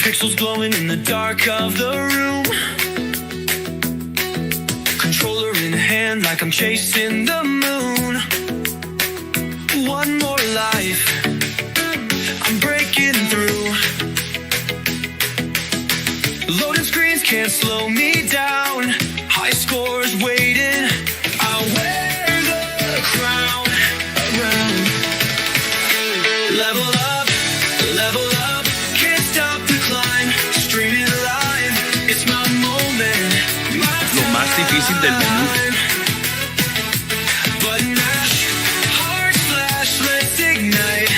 Pixels glowing in the dark of the room. Controller in hand like I'm chasing the moon. One more life, I'm breaking through. Loading screens can't slow me down. High scores waiting, I'll wear the crown around. Level up, level up, can't stop the climb. Streaming live, it's my moment, my Lo más difícil del menú. Button mash, heart flash, let's ignite.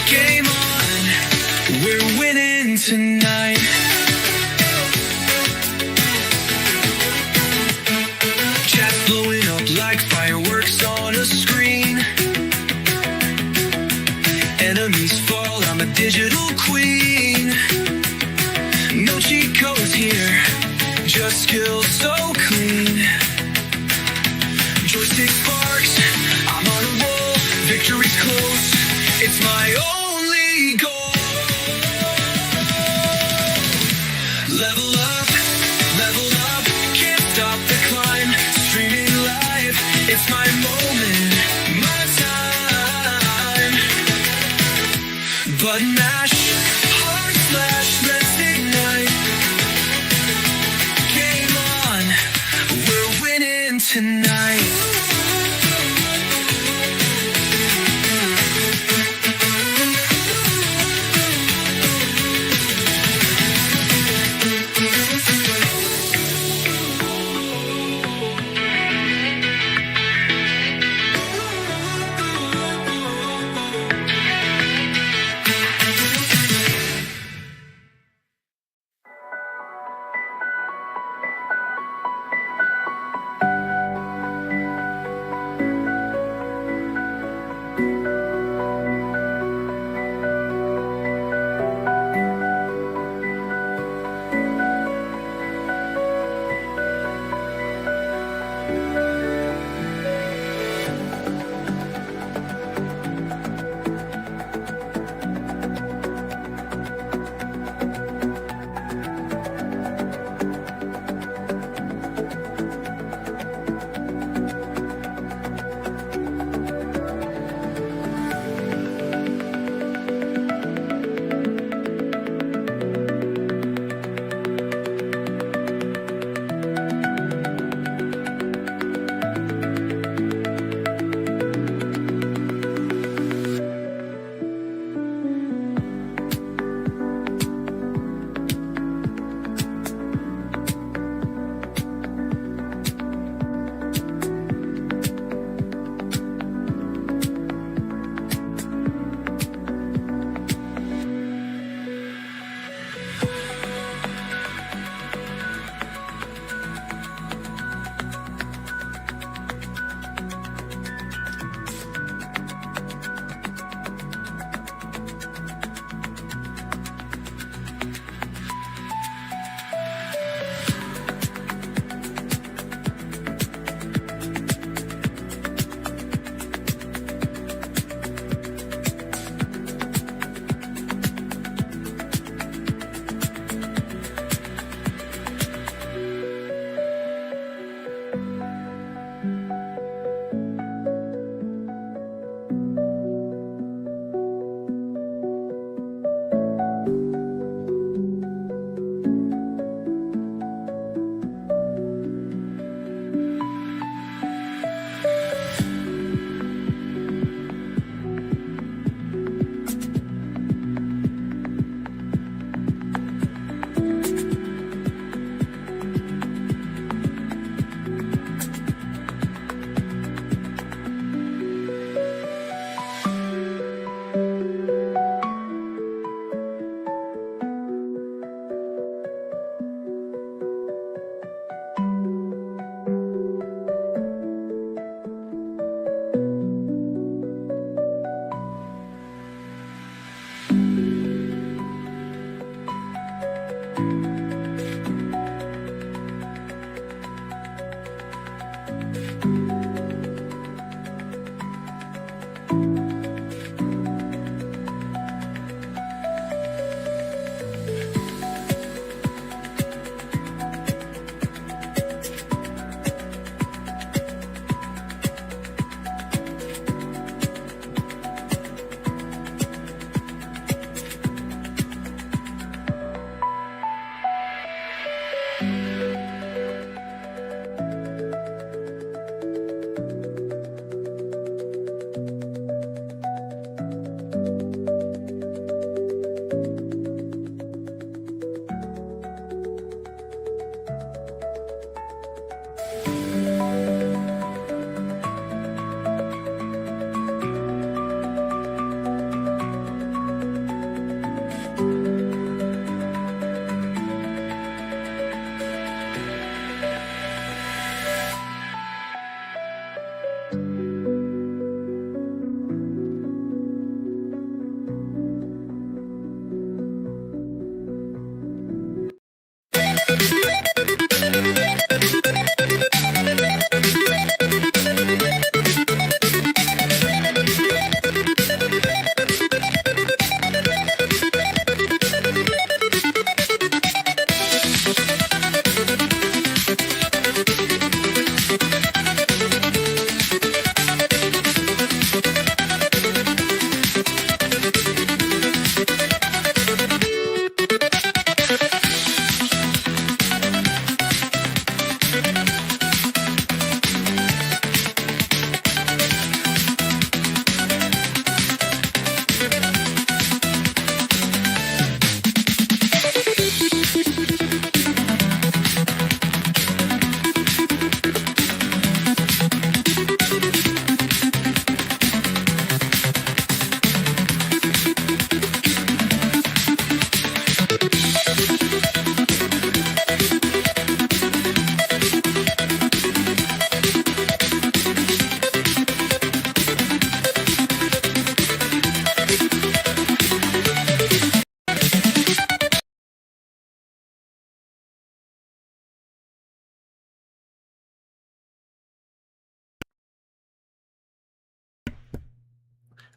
Game on, we're winning tonight. Chat's blowing up like fireworks on a screen. Enemies fall, I'm a digital queen. No cheat codes here, just skills so clean. Joystick sparks, I'm on a roll. Victory's close, it's my only goal. Level up, can't stop the climb. Streaming live, it's my moment, my time. Button mash, heart flash, let's ignite. Game on, we're winning tonight.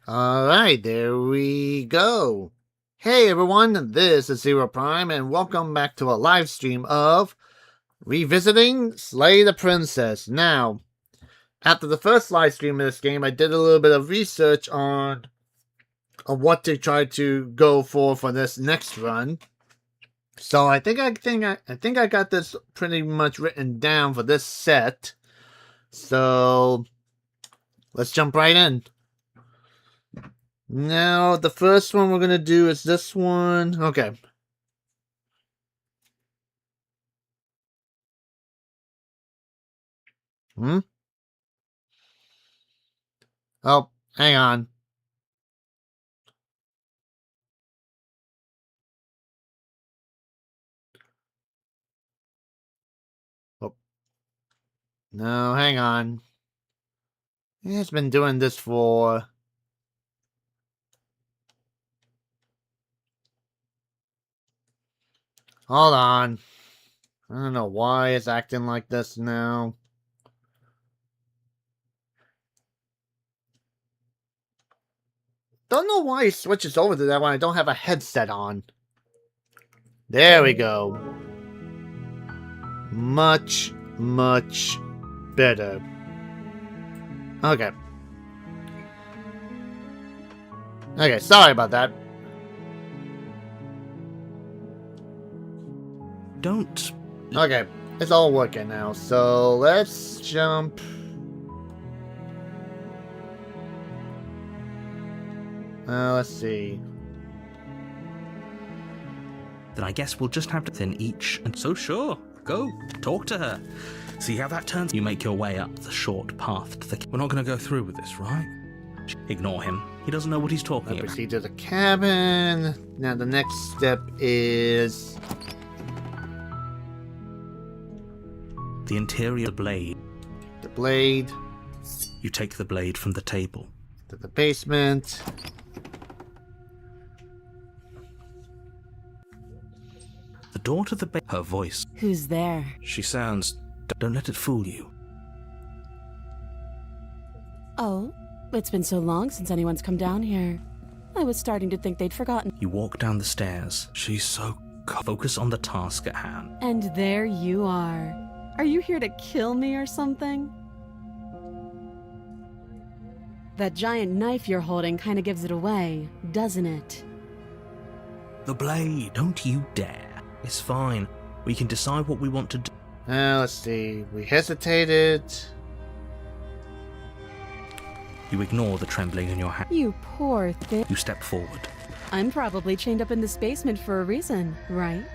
Alright, there we go. Hey everyone, this is Zero Prime, and welcome back to a live stream of Revisiting Slay the Princess. Now, after the first live stream of this game, I did a little bit of research on what to try to go for this next run. So I think I got this pretty much written down for this set. So let's jump right in. Now, the first one we're going to do is this one. Okay. Oh, hang on. Oh. No, hang on. It's been doing this for... Hold on. I don't know why it's acting like this now. Don't know why it switches over to that when I don't have a headset on. There we go. Much, much better. Okay. Okay, sorry about that. Don't. Okay, it's all working now, so let's jump. Let's see. Then I guess we'll just have to thin each. And so sure, go talk to her. See how that turns. You make your way up the short path to the. We're not going to go through with this, right? Ignore him. He doesn't know what he's talking Let's about. proceed to the cabin. Now the next step is The interior blade. the blade You take the blade from the table. to the basement. The door to the her voice. Who's there? She sounds. Don't let it fool you. Oh, it's been so long since anyone's come down here. I was starting to think they'd forgotten. You walk down the stairs. She's so. Focus on the task at hand. And there you are. Are you here to kill me or something? That giant knife you're holding kind of gives it away, doesn't it? The blade. Don't you dare. It's fine. We can decide what we want to do. Now let's see. We hesitated. You ignore the trembling in your hand. You poor thing. You step forward. I'm probably chained up in this basement for a reason, right?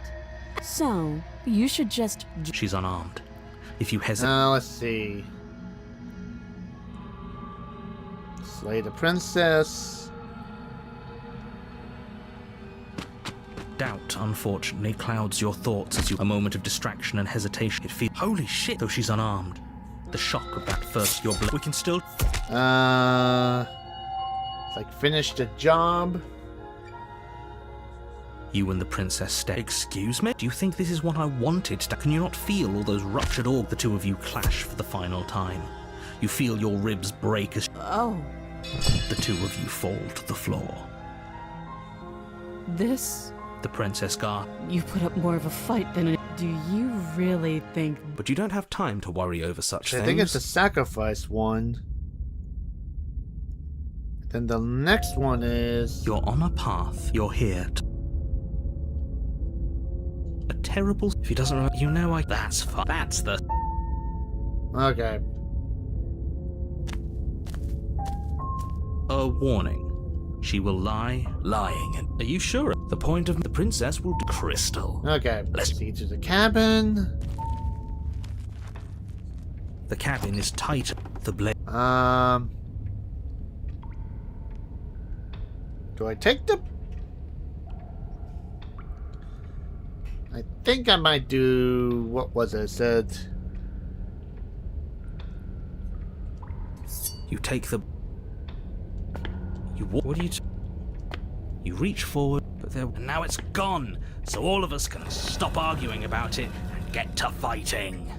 So, you should just... She's unarmed. If you hesitate, Now let's see. Slay the princess. doubt, unfortunately, clouds your thoughts as you. A moment of distraction and hesitation. It feels. Holy shit! Though she's unarmed. The shock of that first, your blood. We can still. It's like finish the job. You and the princess stare. Excuse me? Do you think this is what I wanted? Can you not feel all those ruptured organs? The two of you clash for the final time. You feel your ribs break as Oh, the two of you fall to the floor. this... The princess gasped. You put up more of a fight than... Do you really think... But you don't have time to worry over such I things. think it's a sacrifice one. Then the next one is... You're on a path. You're here to... A terrible... If he doesn't remember... You know I... That's fine. That's the... Okay. A warning. She will lie, lying, and... Are you sure? The point of the princess will... Crystal. Okay. Let's- Proceed to the cabin. The cabin is tight. The blade... Do I take the... I think I might do... What was it? I said... You take the... You walk... What do you... You reach forward, but there... And now it's gone! So all of us can stop arguing about it and get to fighting.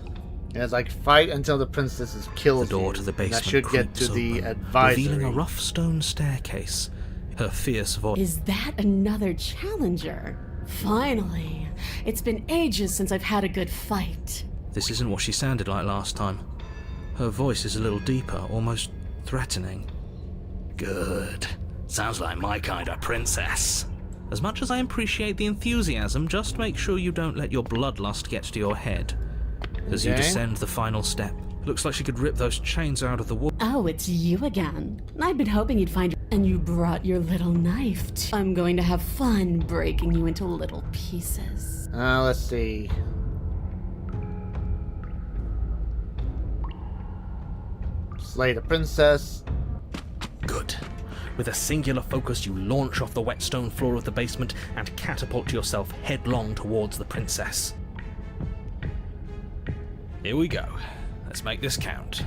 It's like fight until the princess kills The door you. to the That basement should get to creaks the open, advisory. revealing a rough stone staircase. Her fierce voice. Is that another challenger? Finally. It's been ages since I've had a good fight. This isn't what she sounded like last time. Her voice is a little deeper, almost threatening. Good. Sounds like my kind of princess. As much as I appreciate the enthusiasm, just make sure you don't let your bloodlust get to your head. As you Okay. descend the final step, looks like she could rip those chains out of the wall. Oh, it's you again. I'd been hoping you'd find. And you brought your little knife. I'm going to have fun breaking you into little pieces. Let's see. Slay the princess. Good. With a singular focus, you launch off the wet stone floor of the basement and catapult yourself headlong towards the princess. Here we go. Let's make this count.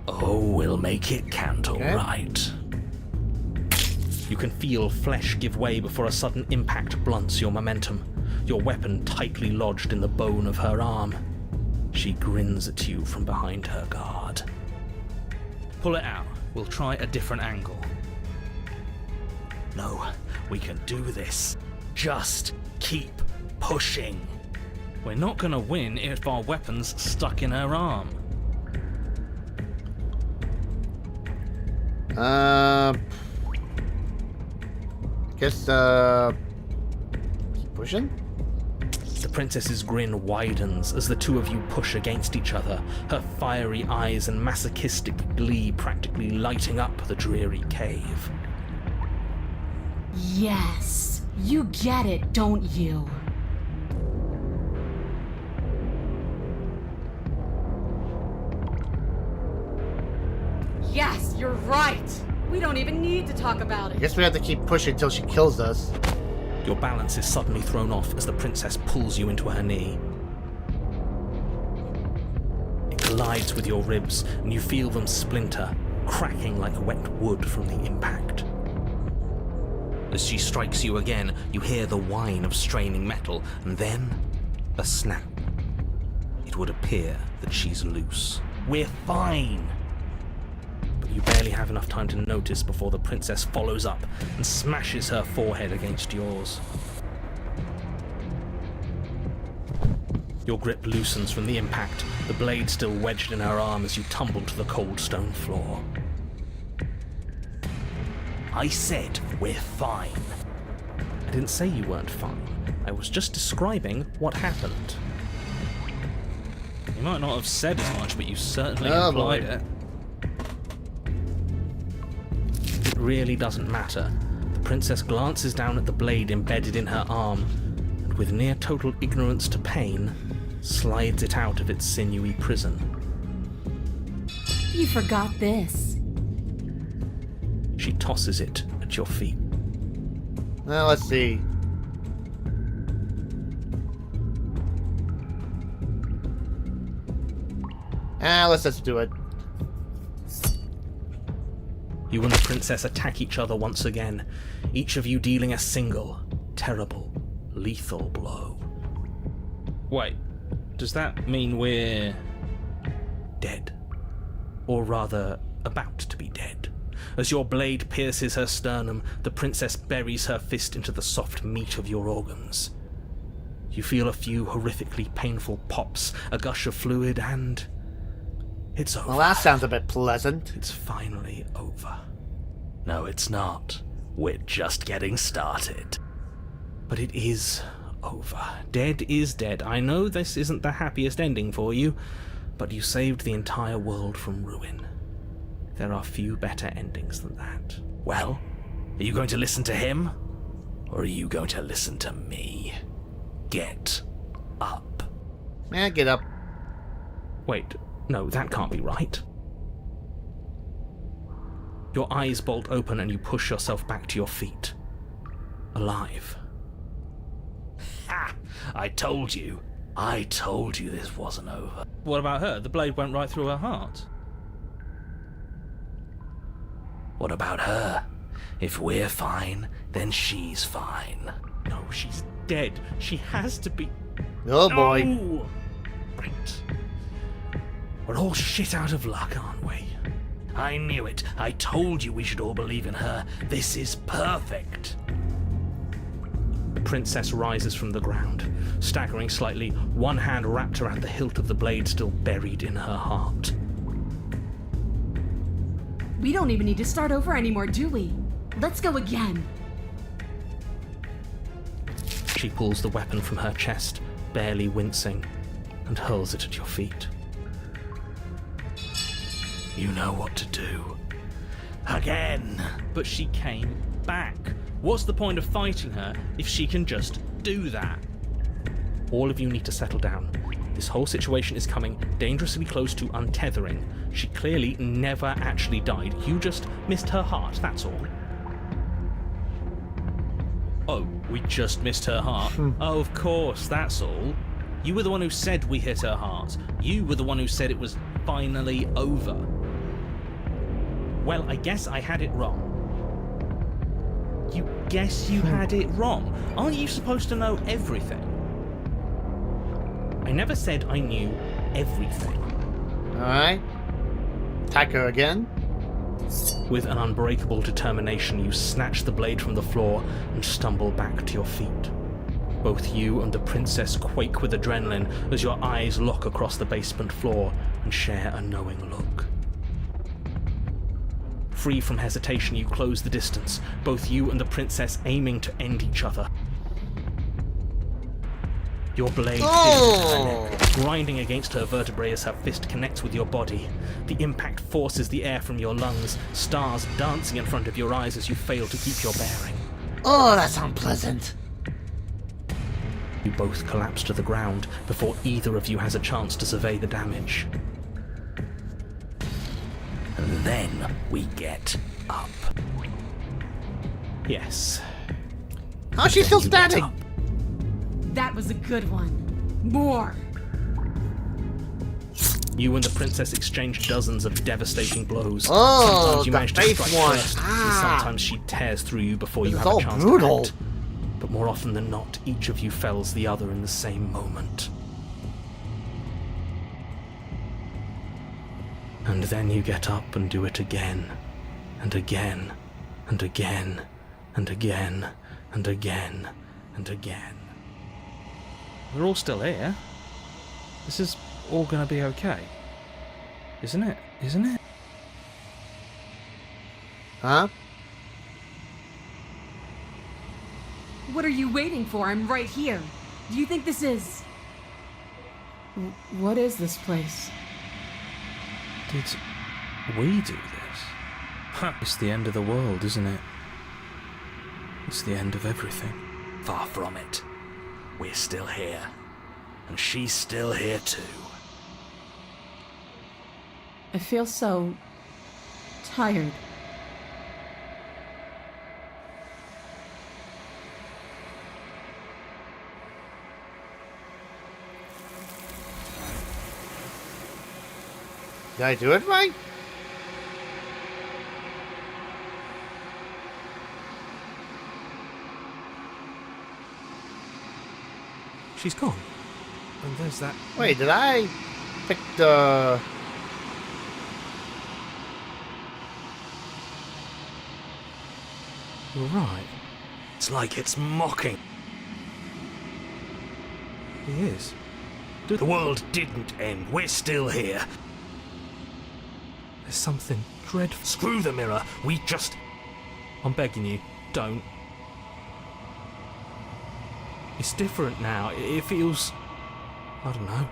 Oh, we'll make it count, all right. You can feel flesh give way before a sudden impact blunts your momentum, your weapon tightly lodged in the bone of her arm. She grins at you from behind her guard. Pull it out. We'll try a different angle. No, we can do this. Just keep pushing. We're not gonna win if our weapon's stuck in her arm. Guess, keep pushing? The princess's grin widens as the two of you push against each other, her fiery eyes and masochistic glee practically lighting up the dreary cave. Yes, you get it, don't you? Yes, you're right. We don't even need to talk about I it. guess we have to keep pushing until she kills us. Your balance is suddenly thrown off as the princess pulls you into her knee. It collides with your ribs, and you feel them splinter, cracking like wet wood from the impact. As she strikes you again, you hear the whine of straining metal, and then a snap. It would appear that she's loose. We're fine! But you barely have enough time to notice before the princess follows up and smashes her forehead against yours. Your grip loosens from the impact, the blade still wedged in her arm as you tumble to the cold stone floor. I said we're fine. I didn't say you weren't fine. I was just describing what happened. You might not have said as much, but you certainly implied it. It really doesn't matter. The princess glances down at the blade embedded in her arm, and with near total ignorance to pain, slides it out of its sinewy prison. You forgot this. She tosses it at your feet. Now let's see. Let's just do it. You and the princess attack each other once again, each of you dealing a single, terrible, lethal blow. Wait, does that mean we're dead? Or rather, about to be dead. As your blade pierces her sternum, the princess buries her fist into the soft meat of your organs. You feel a few horrifically painful pops, a gush of fluid, and it's over. Well, that sounds a bit pleasant. It's finally over. No, it's not. We're just getting started. But it is over. Dead is dead. I know this isn't the happiest ending for you, but you saved the entire world from ruin. There are few better endings than that. Well, are you going to listen to him? Or are you going to listen to me? Get up. Get up. Wait, no, that can't be right. Your eyes bolt open and you push yourself back to your feet. Alive. Ha! I told you. I told you this wasn't over. What about her? The blade went right through her heart. What about her? If we're fine, then she's fine. No, she's dead. She has to be. Oh boy. No! it. We're all shit out of luck, aren't we? I knew it. I told you we should all believe in her. This is perfect. The princess rises from the ground, staggering slightly, one hand wrapped around the hilt of the blade still buried in her heart. We don't even need to start over anymore, do we? Let's go again. She pulls the weapon from her chest, barely wincing, and hurls it at your feet. You know what to do. Again! But she came back. What's the point of fighting her if she can just do that? All of you need to settle down. This whole situation is coming dangerously close to untethering. She clearly never actually died. You just missed her heart, that's all. Oh, we just missed her heart? Oh, of course, that's all. You were the one who said we hit her heart. You were the one who said it was finally over. Well, I guess I had it wrong. You guess you had it wrong? Aren't you supposed to know everything? I never said I knew everything. Alright. Attack her again. With an unbreakable determination, you snatch the blade from the floor and stumble back to your feet. Both you and the princess quake with adrenaline as your eyes lock across the basement floor and share a knowing look. Free from hesitation, you close the distance, both you and the princess aiming to end each other. Your blade digs her neck, grinding against her vertebrae as her fist connects with your body. The impact forces the air from your lungs, stars dancing in front of your eyes as you fail to keep your bearing. Oh, that's unpleasant. You both collapse to the ground before either of you has a chance to survey the damage. And then we get up. Yes. How's she still You get standing? up. That was a good one. More. You and the princess exchange dozens of devastating blows. Oh, sometimes you the manage to face strike one. first, and Ah. sometimes she tears through you before you It's have a all chance brutal. to act. But more often than not, each of you fells the other in the same moment. And then you get up and do it again, and again, and again, and again, and again, and again. We're all still here. This is all gonna be okay. Isn't it? Isn't it? Huh? What are you waiting for? I'm right here. Do you think this is... What is this place? Did we do this? It's the end of the world, isn't it? It's the end of everything. Far from it. We're still here. And she's still here too. I feel so... tired. Did I do it right? She's gone. And there's that... Wait, did I pick the... You're right. It's like it's mocking. He is. The world didn't end. We're still here. There's something dreadful. Screw the mirror. We just... I'm begging you, don't. It's different now. It feels... I don't know.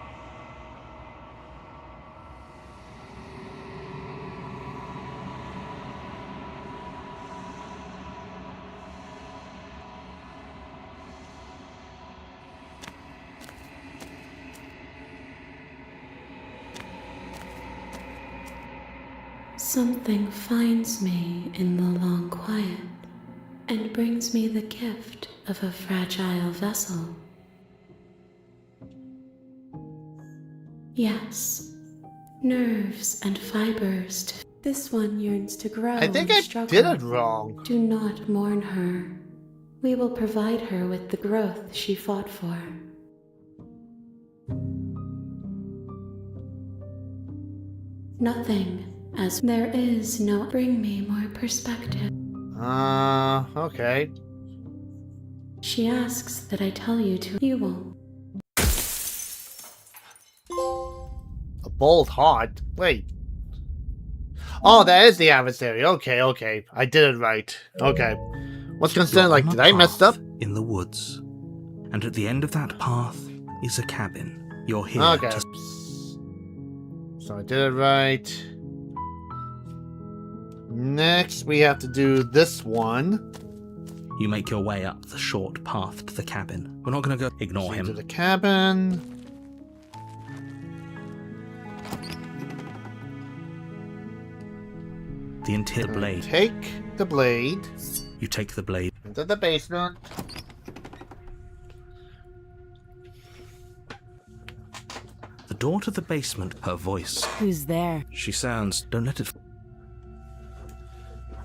Something finds me in the long quiet and brings me the gift of a fragile vessel. Yes, nerves and fibers. This one yearns to grow. I think and I struggle. did it wrong. Do not mourn her. We will provide her with the growth she fought for. Nothing, as there is no bring me more perspective. Okay. She asks that I tell you to. You won't. A bold heart? Wait. Oh, that is the adversary. Okay. I did it right. Okay. What's considered You're like, on a did I mess path up? in the woods, and at the end of that path is a cabin. You're here Okay. to... So I did it right. Next, we have to do this one. You make your way up the short path to the cabin. We're not going to go... Ignore Into him. the cabin. The interior blade. Take the blade You take the blade. into the basement. The door to the basement, her voice. Who's there? She sounds... Don't let it...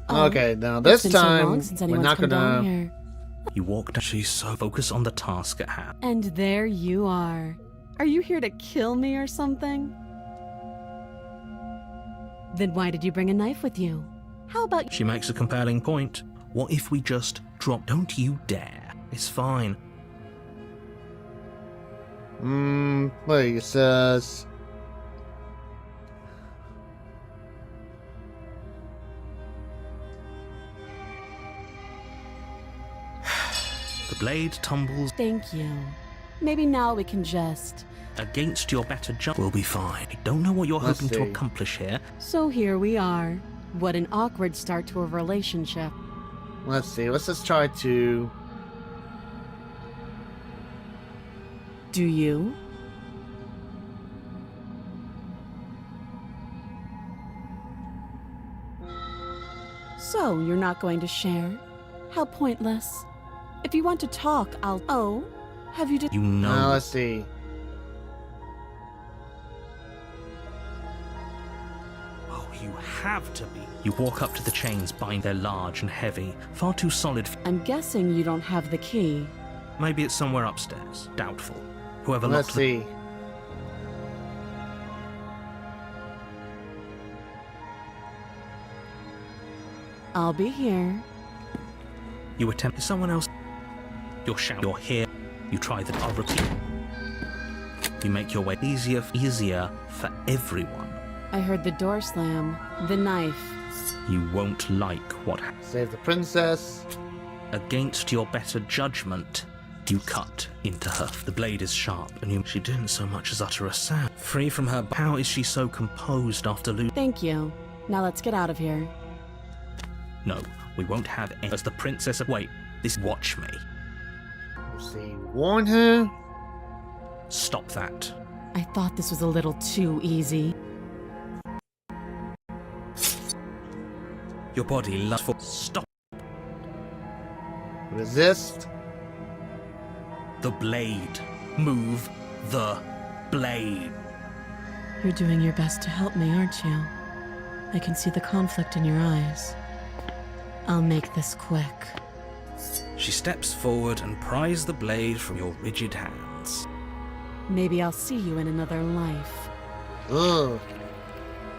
Oh, Okay, now it's this been so long time since we're anyone's not come down gonna. here. You walk down. She's so focused on the task at hand. And there you are. Are you here to kill me or something? Then why did you bring a knife with you? How about She makes a compelling point. What if we just drop... Don't you dare. It's fine. Wait, it says. The blade tumbles Thank you. Maybe now we can just... against your better judgment. We'll be fine. I don't know what you're Let's hoping to see. accomplish here. So here we are. What an awkward start to a relationship. Let's see. Let's just try to. Do you? So, you're not going to share? How pointless. If you want to talk, I'll... Oh, have you... You know... Now let's see. Oh, you have to be. You walk up to the chains, bind. They're large and heavy, far too solid. I'm guessing you don't have the key. Maybe it's somewhere upstairs. Doubtful. Whoever Let's locked the... see. I'll be here. You attempt... Someone else... You're shouting. You're here. You try that. I'll repeat. You make your way easier for everyone. I heard the door slam. The knife. You won't like what happens. Save the princess. Against your better judgment, you cut into her. The blade is sharp, and she didn't so much as utter a sound. Free from her... How is she so composed after losing... Thank you. Now let's get out of here. No, we won't have any... As the princess... Wait, this... Watch me. Let's see. Warn her. Stop that. I thought this was a little too easy. Your body loves for... Stop. Resist. The blade. Move the blade. You're doing your best to help me, aren't you? I can see the conflict in your eyes. I'll make this quick. She steps forward and pries the blade from your rigid hands. Maybe I'll see you in another life. Ugh.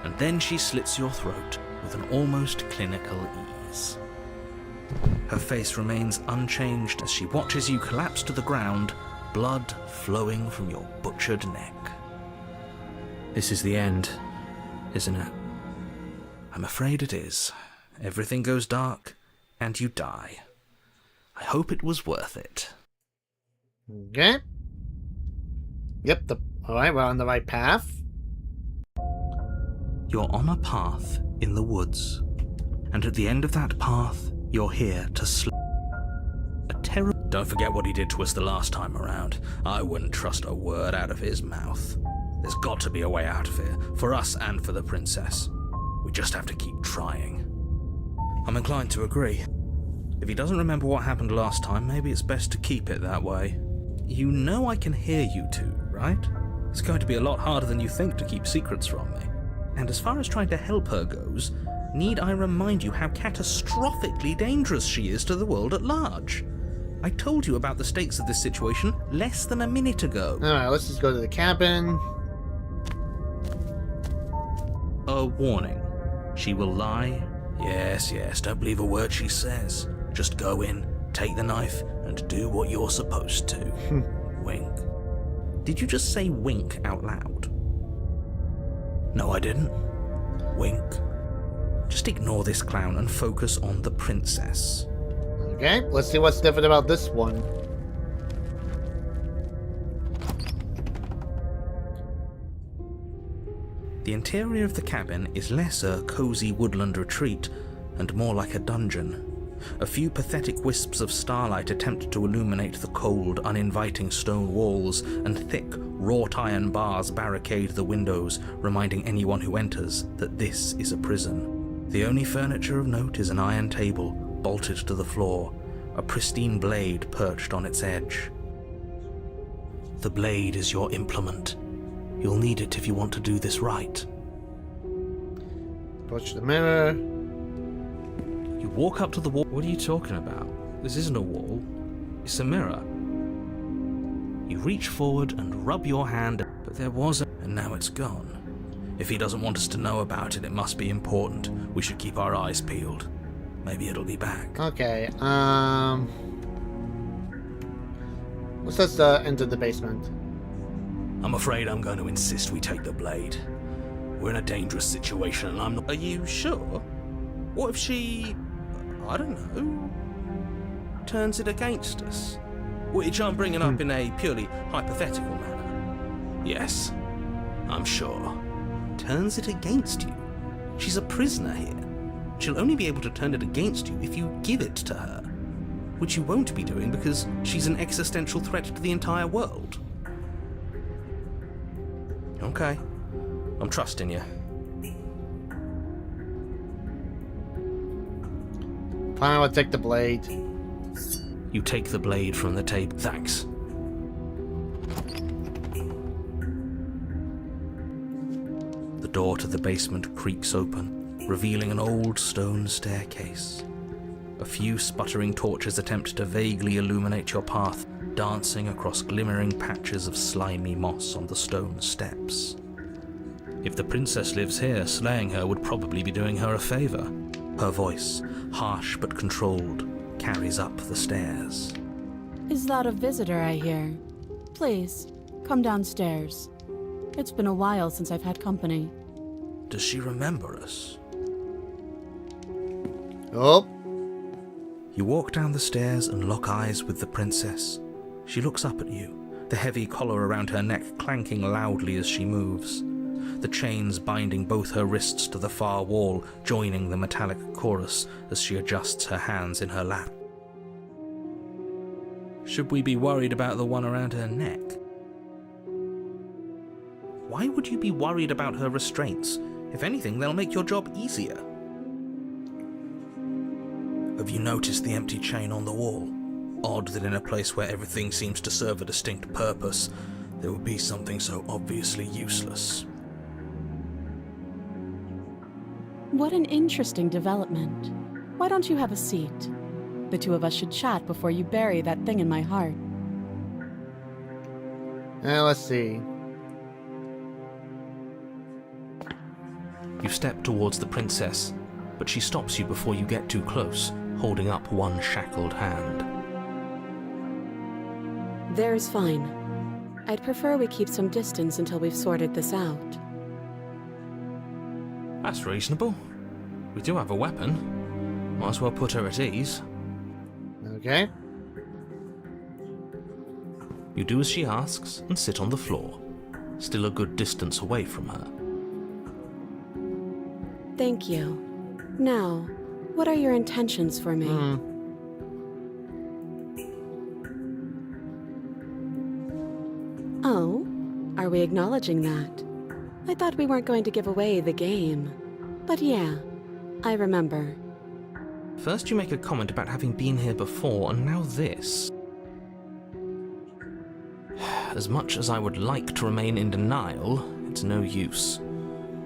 And then she slits your throat with an almost clinical ease. Her face remains unchanged as she watches you collapse to the ground, blood flowing from your butchered neck. This is the end, isn't it? I'm afraid it is. Everything goes dark, and you die. I hope it was worth it. Okay. Yep. Alright, we're on the right path. You're on a path in the woods, and at the end of that path, you're here to a terror. Don't forget what he did to us the last time around. I wouldn't trust a word out of his mouth. There's got to be a way out of here, for us and for the princess. We just have to keep trying. I'm inclined to agree. If he doesn't remember what happened last time, maybe it's best to keep it that way. You know I can hear you two, right? It's going to be a lot harder than you think to keep secrets from me. And as far as trying to help her goes, need I remind you how catastrophically dangerous she is to the world at large? I told you about the stakes of this situation less than a minute ago. Alright, let's just go to the cabin. a warning. She will lie. Yes, don't believe a word she says. Just go in, take the knife, and do what you're supposed to. Wink. Did you just say wink out loud? No, I didn't. Wink. Just ignore this clown and focus on the princess. Okay, let's see what's different about this one. The interior of the cabin is less a cozy woodland retreat and more like a dungeon. A few pathetic wisps of starlight attempt to illuminate the cold, uninviting stone walls, and thick, wrought iron bars barricade the windows, reminding anyone who enters that this is a prison. The only furniture of note is an iron table, bolted to the floor, a pristine blade perched on its edge. The blade is your implement. You'll need it if you want to do this right. Approach the mirror. You walk up to the wall. What are you talking about? This isn't a wall. It's a mirror. You reach forward and rub your hand, but there was a... and now it's gone. If he doesn't want us to know about it, it must be important. We should keep our eyes peeled. Maybe it'll be back. Okay, let's just enter the basement. I'm afraid I'm going to insist we take the blade. We're in a dangerous situation and I'm not... Are you sure? What if she... I don't know... turns it against us? Which I'm bringing up in a purely hypothetical manner. Yes, I'm sure. Turns it against you? She's a prisoner here. She'll only be able to turn it against you if you give it to her. Which you won't be doing because she's an existential threat to the entire world. Okay, I'm trusting you. Fine, I'll take the blade. You take the blade from the table. Thanks. The door to the basement creaks open, revealing an old stone staircase. A few sputtering torches attempt to vaguely illuminate your path, dancing across glimmering patches of slimy moss on the stone steps. If the princess lives here, slaying her would probably be doing her a favor. Her voice, harsh but controlled, carries up the stairs. Is that a visitor I hear? Please, come downstairs. It's been a while since I've had company. Does she remember us? Oh. You walk down the stairs and lock eyes with the princess. She looks up at you, the heavy collar around her neck clanking loudly as she moves. The chains binding both her wrists to the far wall, joining the metallic chorus as she adjusts her hands in her lap. Should we be worried about the one around her neck? Why would you be worried about her restraints? If anything, they'll make your job easier. Have you noticed the empty chain on the wall? Odd that in a place where everything seems to serve a distinct purpose, there would be something so obviously useless. What an interesting development. Why don't you have a seat? The two of us should chat before you bury that thing in my heart. Let's see. You step towards the princess, but she stops you before you get too close, holding up one shackled hand. There's fine. I'd prefer we keep some distance until we've sorted this out. That's reasonable. We do have a weapon. Might as well put her at ease. Okay. You do as she asks and sit on the floor, still a good distance away from her. Thank you. Now, what are your intentions for me? Oh, are we acknowledging that? I thought we weren't going to give away the game. But yeah, I remember. First you make a comment about having been here before, and now this. As much as I would like to remain in denial, it's no use.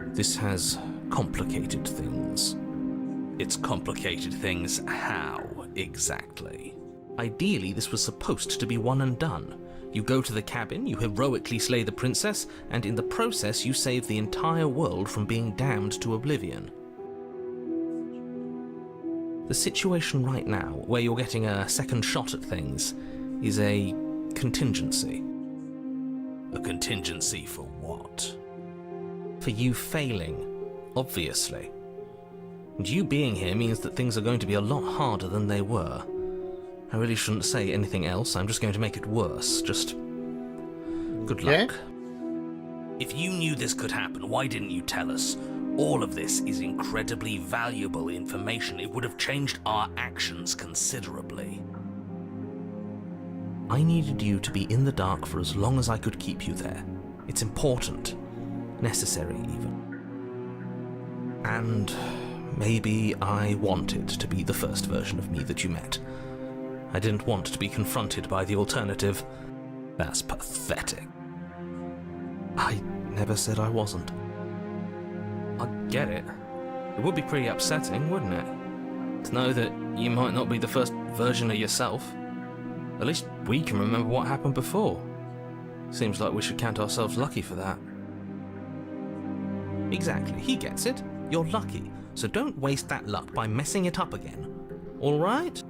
This has complicated things. It's complicated things how, exactly? Ideally, this was supposed to be one and done. You go to the cabin, you heroically slay the princess, and in the process you save the entire world from being damned to oblivion. The situation right now, where you're getting a second shot at things, is a contingency. A contingency for what? For you failing, obviously. And you being here means that things are going to be a lot harder than they were. I really shouldn't say anything else, I'm just going to make it worse. Just good luck. If you knew this could happen, why didn't you tell us? All of this is incredibly valuable information. It would have changed our actions considerably. I needed you to be in the dark for as long as I could keep you there. It's important. Necessary, even. And maybe I wanted to be the first version of me that you met. I didn't want to be confronted by the alternative. That's pathetic. I never said I wasn't. I get it. It would be pretty upsetting, wouldn't it? To know that you might not be the first version of yourself. At least we can remember what happened before. Seems like we should count ourselves lucky for that. Exactly, he gets it. You're lucky, so don't waste that luck by messing it up again. Alright?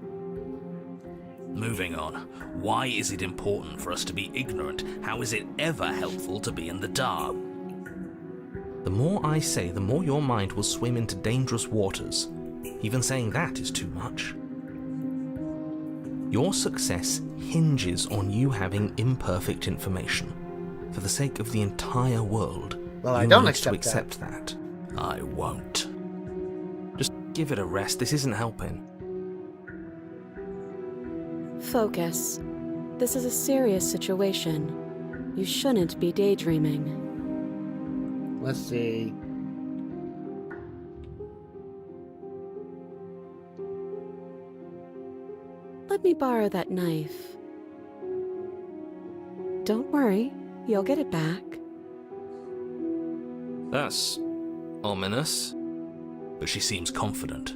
Moving on. Why is it important for us to be ignorant? How is it ever helpful to be in the dark? The more I say, the more your mind will swim into dangerous waters. Even saying that is too much. Your success hinges on you having imperfect information. For the sake of the entire world, Well, I you don't need accept to accept that. I won't. Just give it a rest. This isn't helping. Focus. This is a serious situation. You shouldn't be daydreaming. Let's see. Let me borrow that knife. Don't worry, you'll get it back. That's ominous. But she seems confident.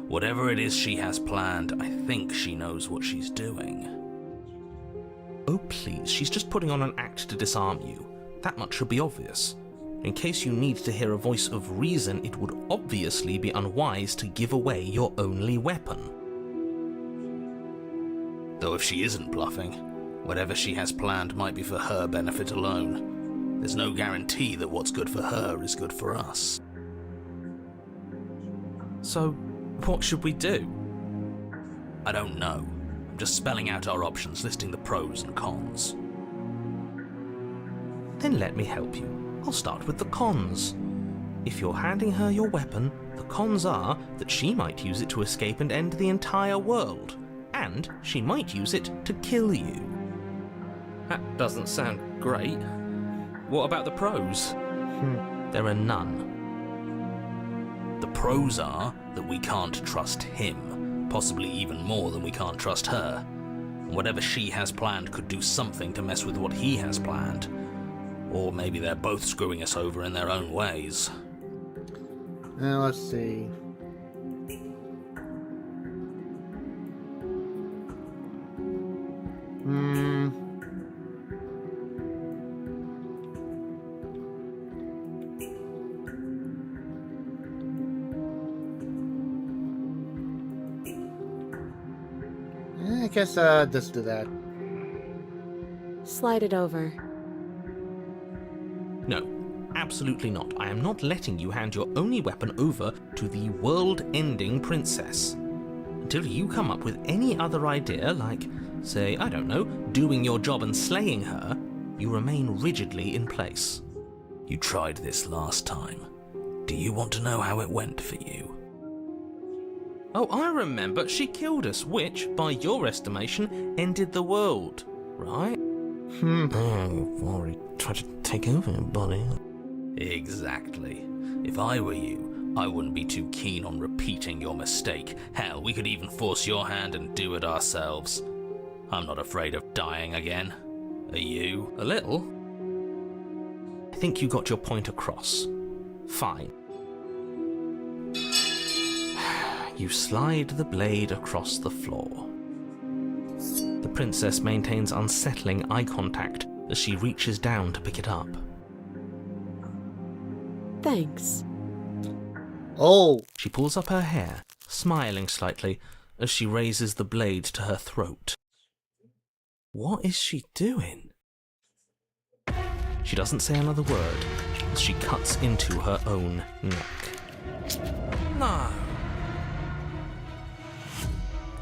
Whatever it is she has planned, I think she knows what she's doing. Oh please, she's just putting on an act to disarm you. That much should be obvious. In case you need to hear a voice of reason, it would obviously be unwise to give away your only weapon. Though if she isn't bluffing, whatever she has planned might be for her benefit alone. There's no guarantee that what's good for her is good for us. So, what should we do? I don't know. I'm just spelling out our options, listing the pros and cons. Then let me help you. I'll start with the cons. If you're handing her your weapon, the cons are that she might use it to escape and end the entire world. And she might use it to kill you. That doesn't sound great. What about the pros? There are none. The pros are that we can't trust him, possibly even more than we can't trust her. Whatever she has planned could do something to mess with what he has planned. Or maybe they're both screwing us over in their own ways. Now let's see. I guess let's do that. Slide it over. No, absolutely not. I am not letting you hand your only weapon over to the world-ending princess. Until you come up with any other idea, like, say, I don't know, doing your job and slaying her, you remain rigidly in place. You tried this last time. Do you want to know how it went for you? Oh, I remember. She killed us, which, by your estimation, ended the world, right? Oh, you've already tried to take over, buddy. Exactly. If I were you, I wouldn't be too keen on repeating your mistake. Hell, we could even force your hand and do it ourselves. I'm not afraid of dying again. Are you? A little? I think you got your point across. Fine. You slide the blade across the floor. The princess maintains unsettling eye contact as she reaches down to pick it up. Thanks. Oh, She pulls up her hair, smiling slightly as she raises the blade to her throat. What is she doing? She doesn't say another word as she cuts into her own neck. No.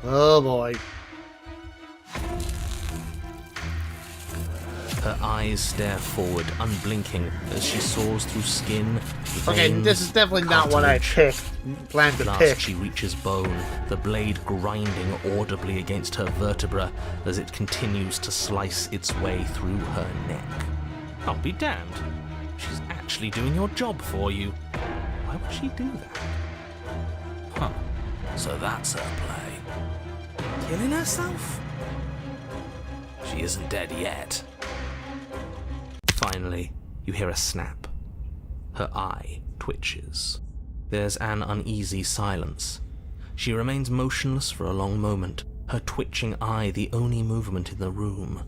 oh boy. Her eyes stare forward, unblinking, as she soars through skin, Okay, veins, this is definitely not what I cartilage. planned to Last pick. she reaches bone, the blade grinding audibly against her vertebra as it continues to slice its way through her neck. I'll be damned. She's actually doing your job for you. Why would she do that? Huh. So that's her play. Killing herself? She isn't dead yet. Finally, you hear a snap. Her eye twitches. There's an uneasy silence. She remains motionless for a long moment, her twitching eye the only movement in the room,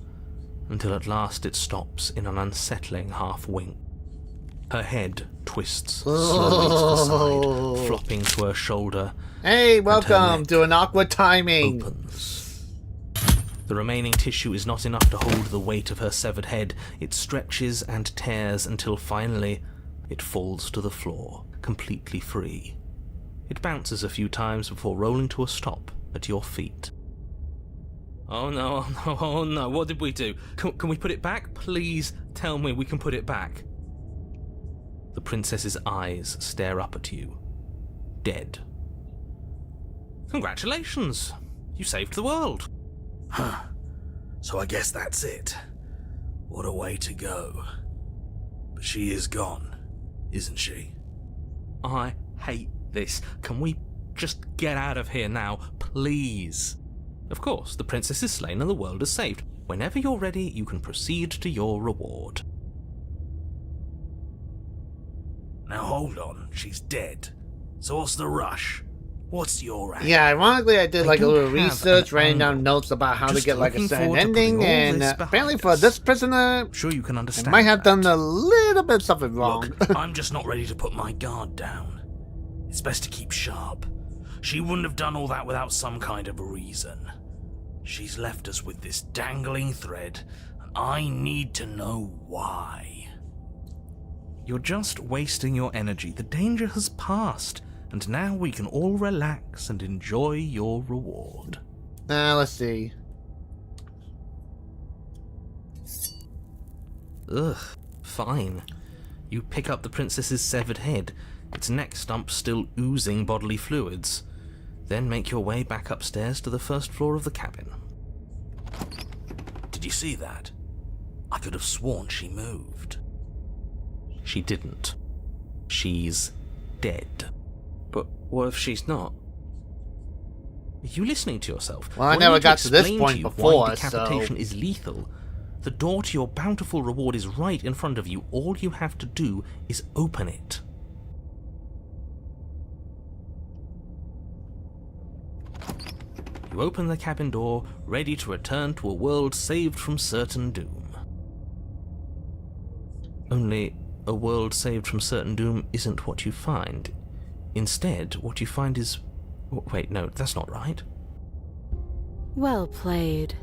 until at last it stops in an unsettling half-wink. Her head twists slowly to the side, flopping to her shoulder. Hey, and her welcome neck to an awkward timing. opens. The remaining tissue is not enough to hold the weight of her severed head. It stretches and tears until finally it falls to the floor, completely free. It bounces a few times before rolling to a stop at your feet. Oh no, oh no, oh no, what did we do? Can we put it back? Please tell me we can put it back. The princess's eyes stare up at you, dead. Congratulations! You saved the world. Huh. So I guess that's it. What a way to go. But she is gone, isn't she? I hate this. Can we just get out of here now, please? Of course, the princess is slain and the world is saved. Whenever you're ready, you can proceed to your reward. Now hold on, she's dead. So what's the rush? What's your angle? Yeah, ironically, I did I like a don't little have research, an writing down angle. notes about how to Just get like a looking certain forward to ending, putting all and this apparently behind for us. this prisoner, I'm sure you can I understand. might have done that. a little bit something wrong. Look, I'm just not ready to put my guard down. It's best to keep sharp. She wouldn't have done all that without some kind of a reason. She's left us with this dangling thread, and I need to know why. You're just wasting your energy. The danger has passed, and now we can all relax and enjoy your reward. Let's see. Ugh, fine. You pick up the princess's severed head, its neck stump still oozing bodily fluids. Then make your way back upstairs to the first floor of the cabin. Did you see that? I could have sworn she moved. She didn't. She's dead. But what if she's not? Are you listening to yourself? Well, I Do never need to got to this explain point you before, why decapitation so- is lethal. The door to your bountiful reward is right in front of you. All you have to do is open it. You open the cabin door, ready to return to a world saved from certain doom. Only, a world saved from certain doom isn't what you find. Instead, what you find is... Wait, no, that's not right. Well played.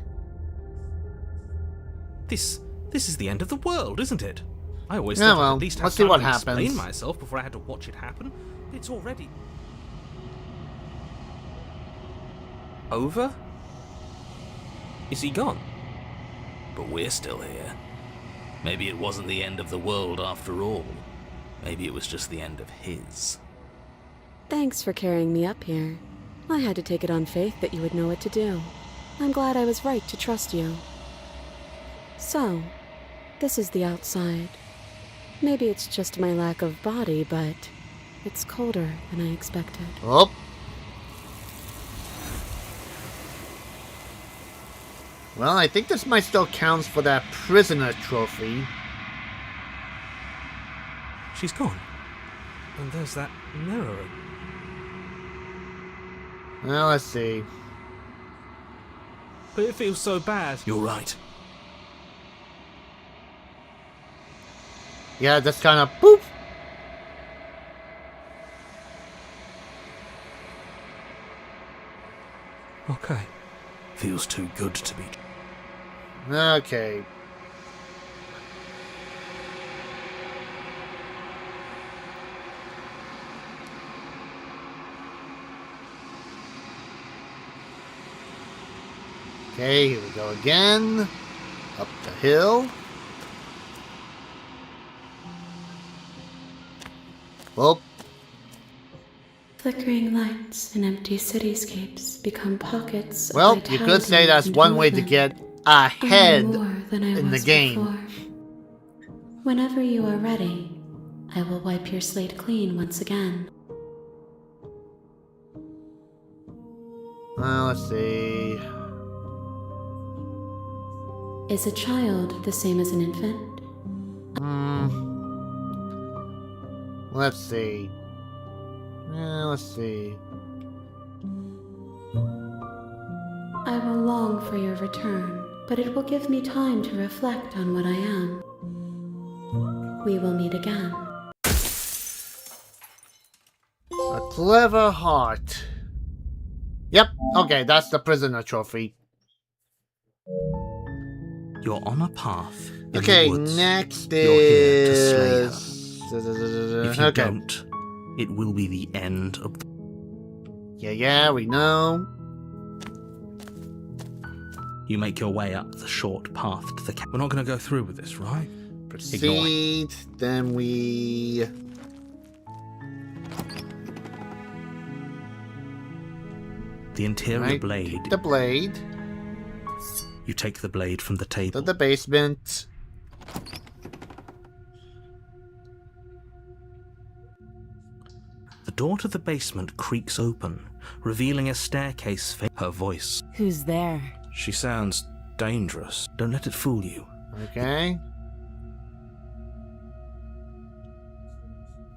This is the end of the world, isn't it? I always Yeah, thought well, I'd at least have let's see time what to explain happens. myself before I had to watch it happen. It's already... over? Is he gone? But we're still here. Maybe it wasn't the end of the world after all. Maybe it was just the end of his. Thanks for carrying me up here. I had to take it on faith that you would know what to do. I'm glad I was right to trust you. So, this is the outside. Maybe it's just my lack of body, but it's colder than I expected. Oh. Well, I think this might still count for that prisoner trophy. She's gone. And there's that mirror. Well, let's see. but it feels so bad. You're right. Yeah, just kind of boop. Okay. Feels too good to be. Okay. Okay, here we go again. Up the hill. Oh, Flickering lights and empty cityscapes become pockets of well, you could say vitality that's and one way to movement. get I am ahead more than I in the was game. before. Whenever you are ready, I will wipe your slate clean once again. Let's see. Is a child the same as an infant? Let's see. Let's see. I will long for your return, but it will give me time to reflect on what I am. We will meet again. A clever heart. Yep, okay, that's the prisoner trophy. You're on a path. In Okay, the woods. next You're here to slay her. is... If you Okay. don't, it will be the end of the... Yeah, we know. You make your way up the short path to the We're not going to go through with this, right? Ignore it. Proceed, then we... The interior Right, blade. the blade You take the blade from the table. to the basement. The door to the basement creaks open, revealing a staircase. Her voice. Who's there? She sounds dangerous. Don't let it fool you. Okay.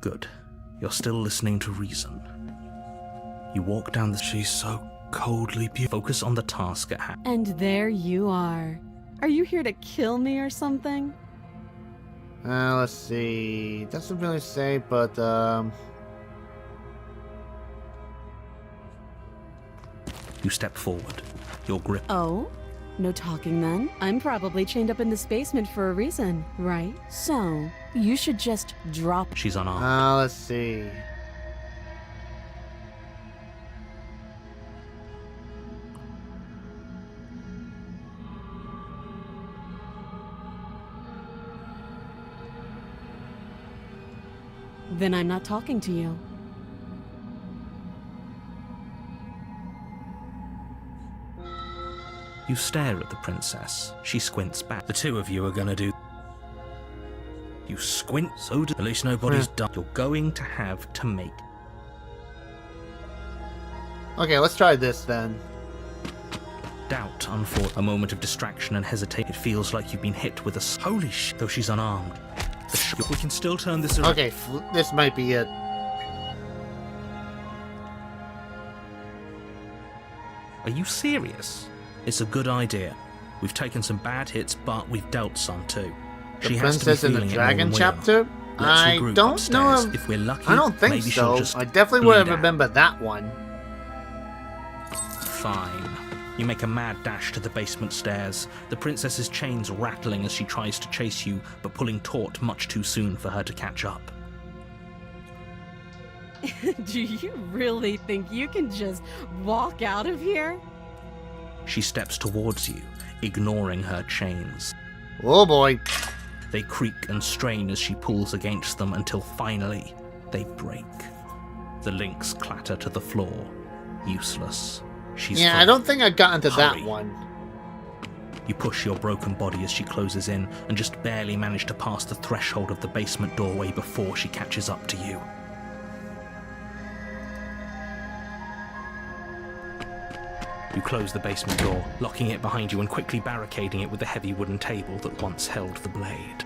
Good. You're still listening to reason. You walk down the... She's so coldly beautiful. Focus on the task at hand. And there you are. Are you here to kill me or something? Let's see. Doesn't really say, but You step forward. Your grip. Oh? No talking then? I'm probably chained up in this basement for a reason, right? So, you should just drop. She's unarmed. let's see. Then I'm not talking to you. You stare at the princess. She squints back. The two of you are gonna do... You squint, so do... At least nobody's done. You're going to have to make... Okay, let's try this then. Doubt, a moment of distraction and hesitation. It feels like you've been hit with a... Holy sh... Though she's unarmed. We can still turn this around. Okay, this might be it. Are you serious? It's a good idea. We've taken some bad hits, but we've dealt some too. The She has to be Princess and the feeling it more Dragon than we are. chapter? Let's I regroup don't know upstairs. if... If we're lucky, I don't think maybe she'll so. just I definitely would have bleed out. remembered that one. Fine. You make a mad dash to the basement stairs, the princess's chains rattling as she tries to chase you, but pulling taut much too soon for her to catch up. Do you really think you can just walk out of here? She steps towards you, ignoring her chains. Oh boy. They creak and strain as she pulls against them until finally they break. The links clatter to the floor, useless. She's Yeah, I frozen. don't think I got into Hurry. that one. You push your broken body as she closes in and just barely manage to pass the threshold of the basement doorway before she catches up to you. You close the basement door, locking it behind you and quickly barricading it with the heavy wooden table that once held the blade.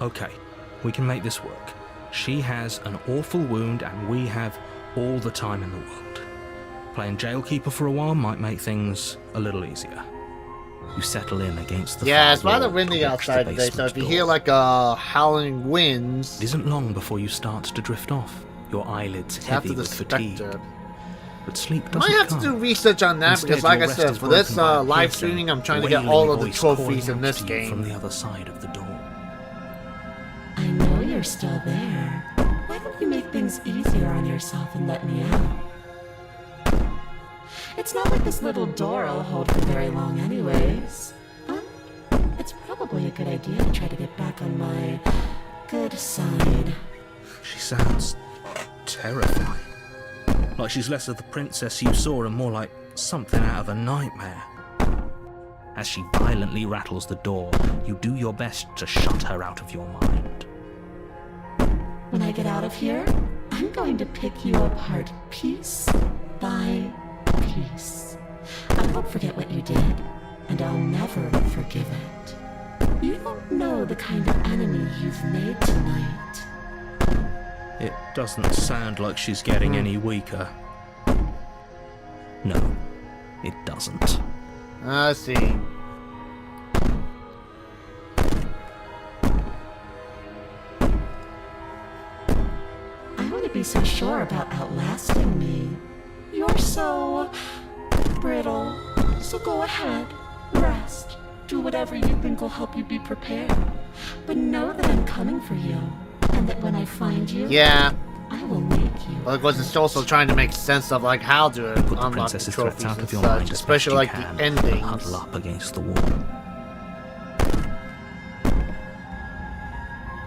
Okay, we can make this work. She has an awful wound and we have all the time in the world. Playing jailkeeper for a while might make things a little easier. You settle in against the Yeah, far it's rather wall windy that blocks the outside today, so basement if you door. hear like a howling winds, It isn't long before you start to drift off, your eyelids after heavy the with fatigue. specter. But sleep I doesn't might have come. to do research on that Instead, because, like your I rest said, is for this broken by a live piercing, streaming, I'm trying to get wailing all of the voice trophies calling in out this to you game. from the other side of the door. I know you're still there. Why don't you make things easier on yourself and let me out? It's not like this little door will hold for very long anyways. But it's probably a good idea to try to get back on my good side. She sounds terrifying. Like she's less of the princess you saw and more like something out of a nightmare. As she violently rattles the door, you do your best to shut her out of your mind. When I get out of here, I'm going to pick you apart piece by piece. I won't forget what you did, and I'll never forgive it. You don't know the kind of enemy you've made tonight. It doesn't sound like she's getting any weaker. No, it doesn't. Let's see. I wouldn't be so sure about outlasting me. You're so brittle. So go ahead, rest. Do whatever you think will help you be prepared. But know that I'm coming for you, and that when I find you, Yeah, I will make you. well, of course, it's also trying to make sense of like how to Put the unlock the princess's threats trophies out and of your such, mind as best especially you like can, the and endings. huddle up against the wall.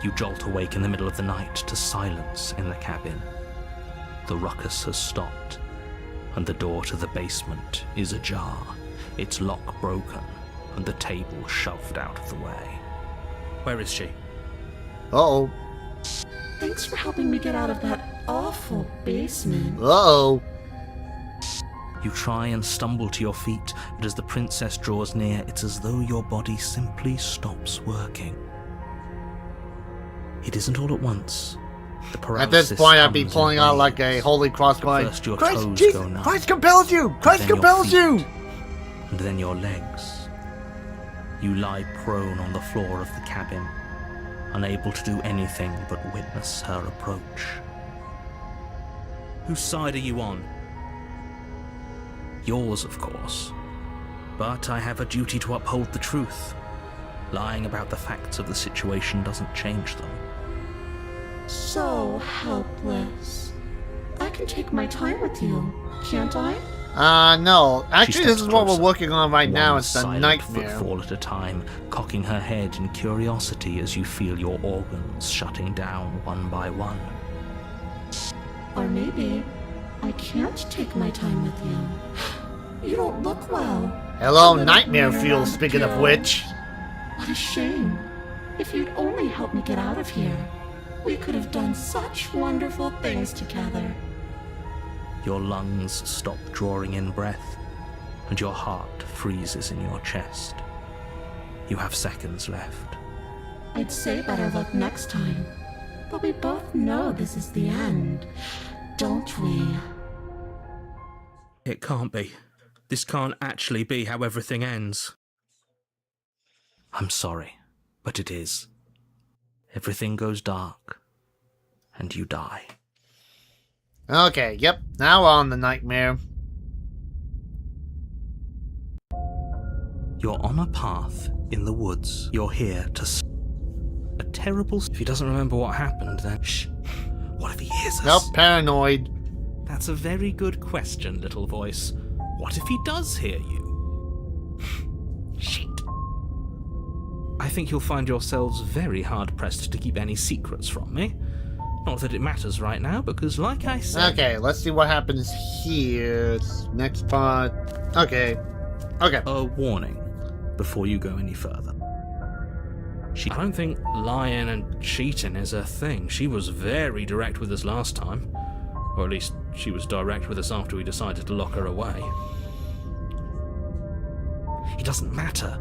You jolt awake in the middle of the night to silence in the cabin. The ruckus has stopped, and the door to the basement is ajar, its lock broken, and the table shoved out of the way. Where is she? Uh-oh. Thanks for helping me get out of that awful basement. Uh-oh. You try and stumble to your feet, but as the princess draws near, it's as though your body simply stops working. It isn't all at once. The At this paralysis point, I'd be comes in pulling out like a waves. holy cross going, First your Christ, toes Jesus, go numb, Christ compels you! Christ then your compels feet. you! and then your legs. You lie prone on the floor of the cabin, unable to do anything but witness her approach. Whose side are you on? Yours, of course. But I have a duty to uphold the truth. Lying about the facts of the situation doesn't change them. So helpless. I can take my time with you, can't I? No. She Actually, this steps is what we're closer, working on right now. one It's the silent nightmare. footfall at a time, cocking her head in curiosity as you feel your organs shutting down one by one. Or maybe I can't take my time with you. You don't look well. Hello, A little nightmare weird, fuel, speaking of Joe. which. What a shame. If you'd only helped me get out of here, we could have done such wonderful things together. Your lungs stop drawing in breath, and your heart freezes in your chest. You have seconds left. I'd say better luck next time. But we both know this is the end, don't we? It can't be. This can't actually be how everything ends. I'm sorry, but it is. Everything goes dark, and you die. Okay, yep. Now we're on the nightmare. You're on a path in the woods. You're here to a terrible... If he doesn't remember what happened, then... Shh. What if he hears us? Nope, paranoid. That's a very good question, little voice. What if he does hear you? Shit. I think you'll find yourselves very hard-pressed to keep any secrets from me. Not that it matters right now, because like I said... Okay, let's see what happens here. Next part. Okay. Okay. A warning before you go any further. I don't think lying and cheating is a thing. She was very direct with us last time. Or at least, she was direct with us after we decided to lock her away. It doesn't matter.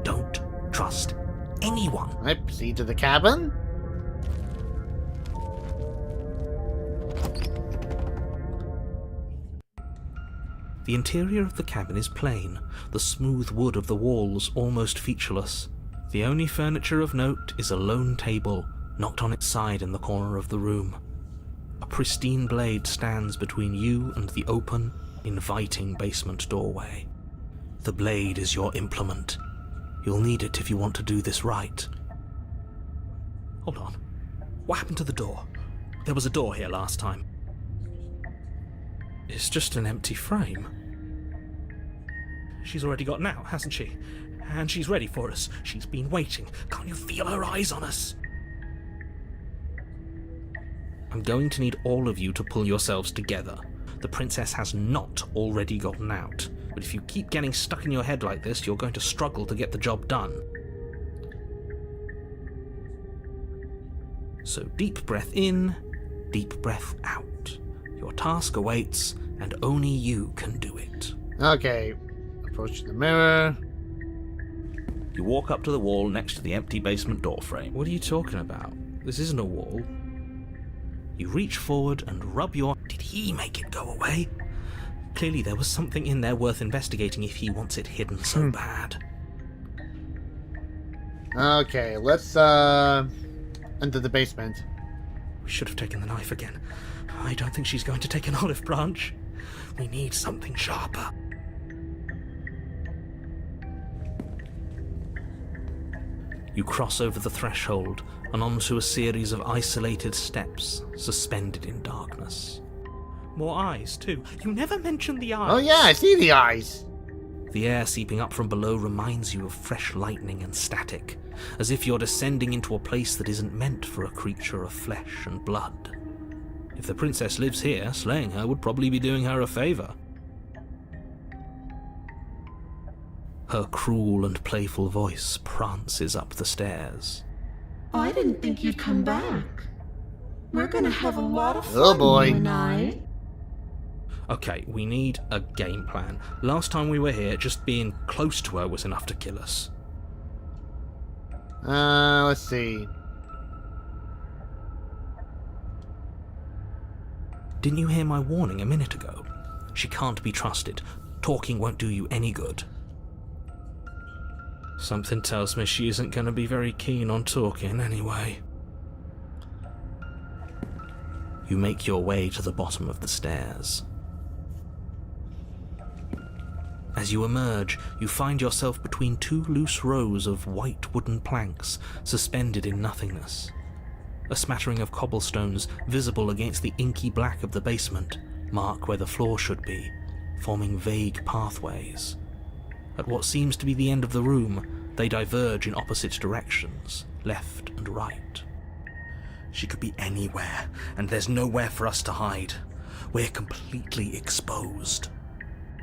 Don't trust anyone. I proceed to the cabin. The interior of the cabin is plain, the smooth wood of the walls almost featureless. The only furniture of note is a lone table, knocked on its side in the corner of the room. A pristine blade stands between you and the open, inviting basement doorway. The blade is your implement. You'll need it if you want to do this right. Hold on. What happened to the door? There was a door here last time. It's just an empty frame. She's already gotten out, hasn't she? And she's ready for us. She's been waiting. Can't you feel her eyes on us? I'm going to need all of you to pull yourselves together. The princess has not already gotten out. But if you keep getting stuck in your head like this, you're going to struggle to get the job done. So deep breath in, deep breath out. Your task awaits, and only you can do it. Okay. Approach the mirror. You walk up to the wall next to the empty basement door frame. What are you talking about? This isn't a wall. You reach forward and rub your... Did he make it go away? Clearly there was something in there worth investigating if he wants it hidden so bad. Okay, let's enter the basement. We should have taken the knife again. I don't think she's going to take an olive branch. We need something sharper. You cross over the threshold and onto a series of isolated steps suspended in darkness. More eyes, too. You never mentioned the eyes. Oh yeah, I see the eyes. The air seeping up from below reminds you of fresh lightning and static, as if you're descending into a place that isn't meant for a creature of flesh and blood. If the princess lives here, slaying her would probably be doing her a favor. Her cruel and playful voice prances up the stairs. I didn't think you'd come back. We're gonna have a lot of fun, Oh boy. you and I. Okay, we need a game plan. Last time we were here, just being close to her was enough to kill us. Let's see. Didn't you hear my warning a minute ago? She can't be trusted. Talking won't do you any good. Something tells me she isn't going to be very keen on talking anyway. You make your way to the bottom of the stairs. As you emerge, you find yourself between two loose rows of white wooden planks suspended in nothingness. A smattering of cobblestones visible against the inky black of the basement mark where the floor should be, forming vague pathways. At what seems to be the end of the room, they diverge in opposite directions, left and right. She could be anywhere, and there's nowhere for us to hide. We're completely exposed.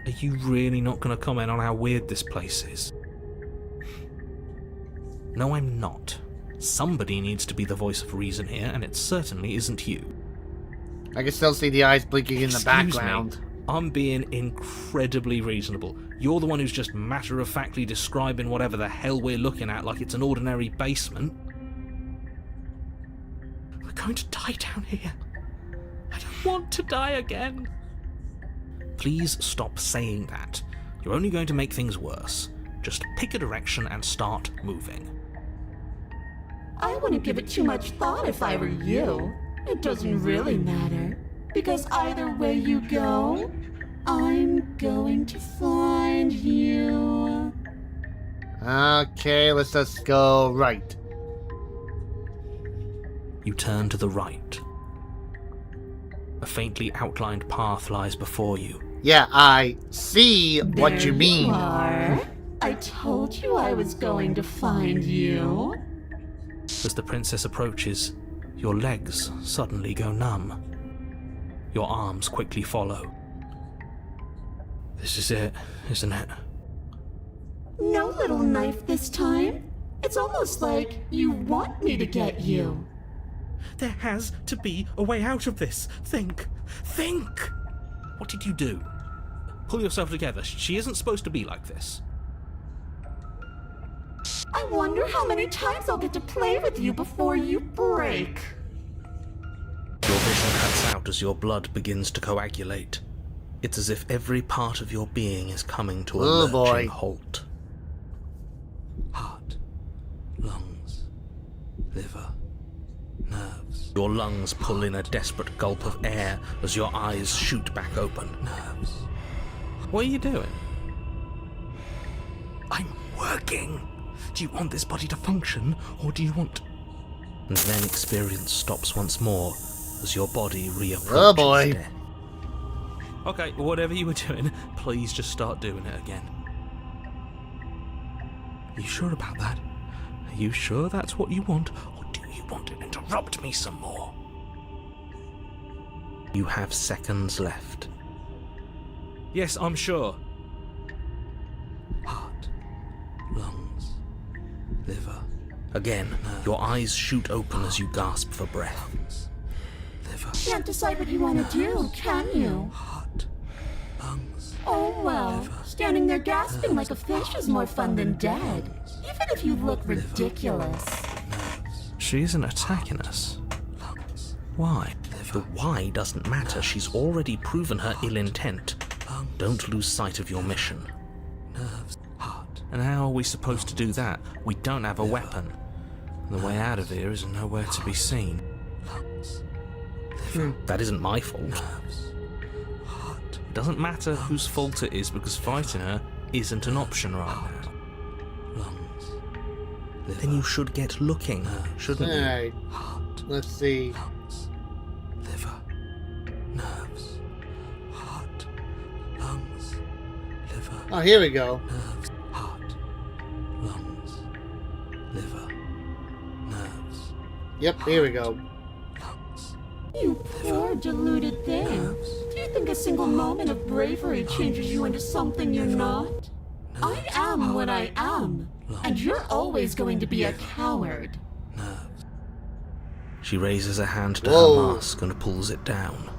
Are you really not going to comment on how weird this place is? No, I'm not. Somebody needs to be the voice of reason here, and it certainly isn't you. I can still see the eyes blinking in the background. Me. I'm being incredibly reasonable. You're the one who's just matter-of-factly describing whatever the hell we're looking at like it's an ordinary basement. We're going to die down here. I don't want to die again. Please stop saying that. You're only going to make things worse. Just pick a direction and start moving. I wouldn't give it too much thought if I were you. It doesn't really matter, because either way you go, I'm going to find you. Okay, let's just go right. You turn to the right. A faintly outlined path lies before you. Yeah, I see what There you mean. are. I told you I was going to find you. As the princess approaches, your legs suddenly go numb. Your arms quickly follow. This is it, isn't it? No little knife this time. It's almost like you want me to get you. There has to be a way out of this. Think! Think! What did you do? Pull yourself together. She isn't supposed to be like this. I wonder how many times I'll get to play with you before you break. Your vision cuts out as your blood begins to coagulate. It's as if every part of your being is coming to a Oh, lurching boy. halt. Heart, lungs, liver, nerves. Your lungs pull in a desperate gulp of air as your eyes shoot back open. Nerves. What are you doing? I'm working. Do you want this body to function, or do you want... And then experience stops once more as your body reapproaches Oh, boy. death. Okay, whatever you were doing, please just start doing it again. Are you sure about that? Are you sure that's what you want, or do you want to interrupt me some more? You have seconds left. Yes, I'm sure. Heart, lungs, liver. Again, your eyes shoot open as you gasp for breath. Liver, Can't decide what you want to do, can you? heart, lungs. Oh well, standing there gasping like a fish is more fun than dead. Even if you look ridiculous. She isn't attacking us. Why? The why doesn't matter. She's already proven her ill intent. Don't lose sight of your mission. And how are we supposed to do that? We don't have a weapon. The way out of here is nowhere to be seen. That isn't my fault. It doesn't matter whose fault it is, because fighting her isn't an option right now. Then you should get looking, shouldn't you? Alright. Let's see. Liver, nerves, heart, lungs, liver, Oh, here we go. nerves, heart, lungs, liver, nerves, Yep, here we go. lungs. You poor deluded thing. Do you think a single moment of bravery changes you into something you're not? I am what I am, and you're always going to be a coward. Nerves. She raises a hand to Whoa. her mask and pulls it down.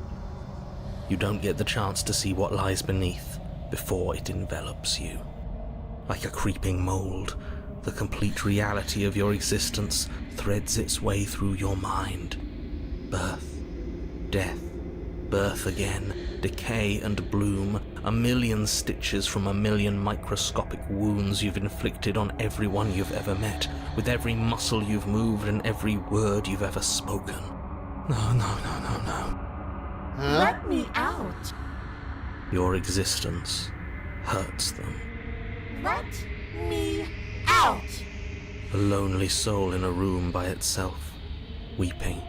You don't get the chance to see what lies beneath before it envelops you. Like a creeping mold, the complete reality of your existence threads its way through your mind. Birth, death, birth again, decay and bloom, a million stitches from a million microscopic wounds you've inflicted on everyone you've ever met, with every muscle you've moved and every word you've ever spoken. No. Huh? Let me out. Your existence hurts them. Let me out. A lonely soul in a room by itself, weeping.